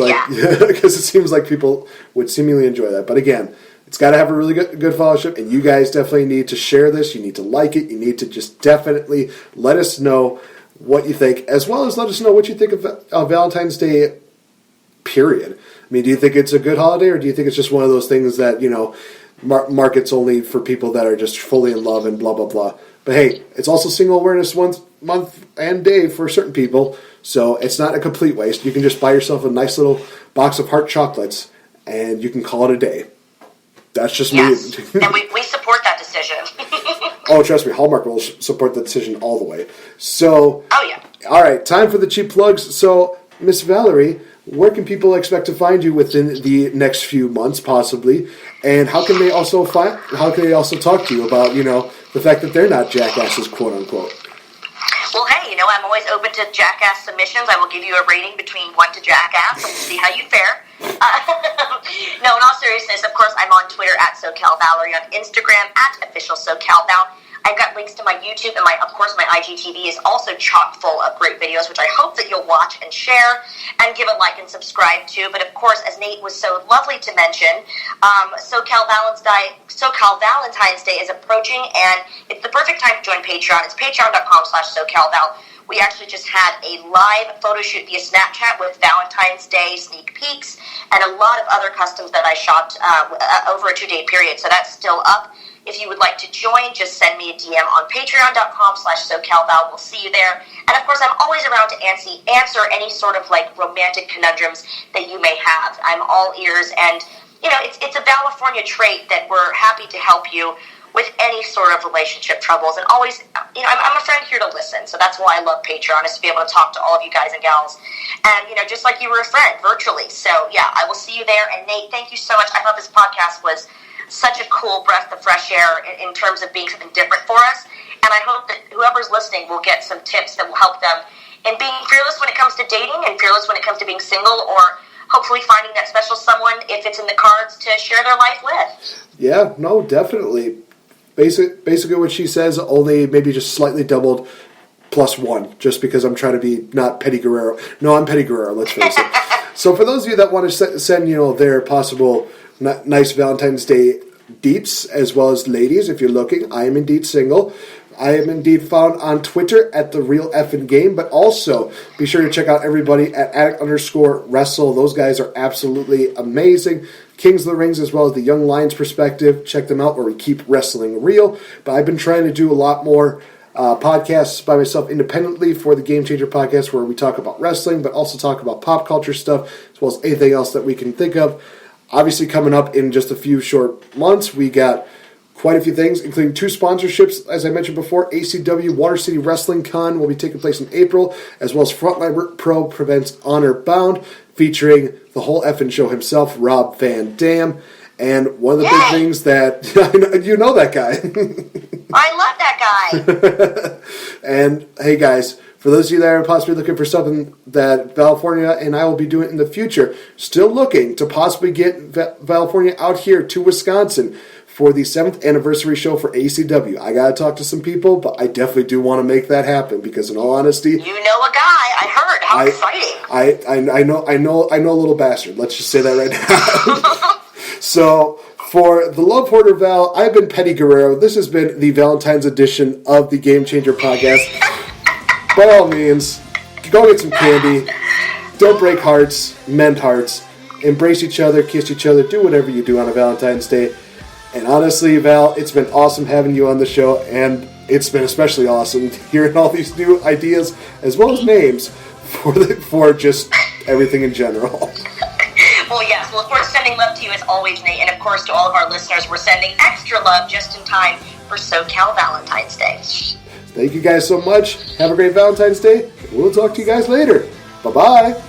like people would seemingly enjoy that. But again, it's got to have a really good followership, and you guys definitely need to share this. You need to like it. You need to just definitely let us know what you think, as well as let us know what you think of Valentine's Day, period. I mean, do you think it's a good holiday, or do you think it's just one of those things that, markets only for people that are just fully in love and blah, blah, blah. But hey, it's also Single Awareness Month and Day for certain people, so it's not a complete waste. You can just buy yourself a nice little box of heart chocolates, and you can call it a day. That's just me. And we support that decision. Oh, trust me, Hallmark will support the decision all the way. So, all right, time for the cheap plugs. So, Miss Valerie, where can people expect to find you within the next few months, possibly? And how can they also talk to you about, the fact that they're not jackasses, quote unquote? Well, hey, I'm always open to jackass submissions. I will give you a rating between 1 to jackass, and we'll see how you fare. No, in all seriousness, of course, I'm on Twitter at SoCal Valerie, on Instagram at official SoCal Val. I've got links to my YouTube, and of course, my IGTV is also chock full of great videos, which I hope that you'll watch and share and give a like and subscribe to. But of course, as Nate was so lovely to mention, SoCal Valentine's Day is approaching, and it's the perfect time to join Patreon. It's patreon.com/SoCalVal. We actually just had a live photo shoot via Snapchat with Valentine's Day sneak peeks and a lot of other customs that I shot over a 2-day period. So that's still up. If you would like to join, just send me a DM on patreon.com/SoCalVal. We'll see you there. And of course, I'm always around to answer any sort of romantic conundrums that you may have. I'm all ears, and it's a California trait that we're happy to help you with any sort of relationship troubles. And always, I'm a friend here to listen. So that's why I love Patreon, is to be able to talk to all of you guys and gals. And, just like you were a friend virtually. So yeah, I will see you there. And Nate, thank you so much. I thought this podcast was such a cool breath of fresh air in terms of being something different for us. And I hope that whoever's listening will get some tips that will help them in being fearless when it comes to dating and fearless when it comes to being single, or hopefully finding that special someone, if it's in the cards, to share their life with. Yeah, no, definitely. Basically what she says, only maybe just slightly doubled +1, just because I'm trying to be not Pettie Guerrero. No, I'm Pettie Guerrero, let's face it. So for those of you that want to send, their possible nice Valentine's Day deets, as well as ladies, if you're looking, I am indeed single. I am indeed found on Twitter at @TheRealFNGame, but also be sure to check out everybody at @Addict_Wrestle. Those guys are absolutely amazing. Kings of the Rings, as well as the Young Lions Perspective. Check them out, where we keep wrestling real. But I've been trying to do a lot more podcasts by myself independently for the Game Changer podcast, where we talk about wrestling, but also talk about pop culture stuff, as well as anything else that we can think of. Obviously, coming up in just a few short months, we got quite a few things, including 2 sponsorships, as I mentioned before. ACW Water City Wrestling Con will be taking place in April, as well as Frontline Pro Prevents Honor Bound, featuring the whole effing show himself, Rob Van Dam. And one of the big things that, you know that guy. I love that guy. And, hey guys, for those of you that are possibly looking for something that California and I will be doing in the future, still looking to possibly get California out here to Wisconsin for the 7th anniversary show for ACW. I gotta talk to some people, but I definitely do want to make that happen, because in all honesty, you know a guy. I heard. How exciting! I know a little bastard. Let's just say that right now. So, for the Love Hoarder Val, I've been Pettie Guerrero. This has been the Valentine's edition of the Game Changer podcast. By all means, go get some candy. Don't break hearts. Mend hearts. Embrace each other. Kiss each other. Do whatever you do on a Valentine's Day. And honestly, Val, it's been awesome having you on the show, and it's been especially awesome hearing all these new ideas, as well as names, for just everything in general. Well, yes. Well, of course, sending love to you as always, Nate. And of course, to all of our listeners, we're sending extra love just in time for SoCal Valentine's Day. Thank you guys so much. Have a great Valentine's Day. We'll talk to you guys later. Bye-bye.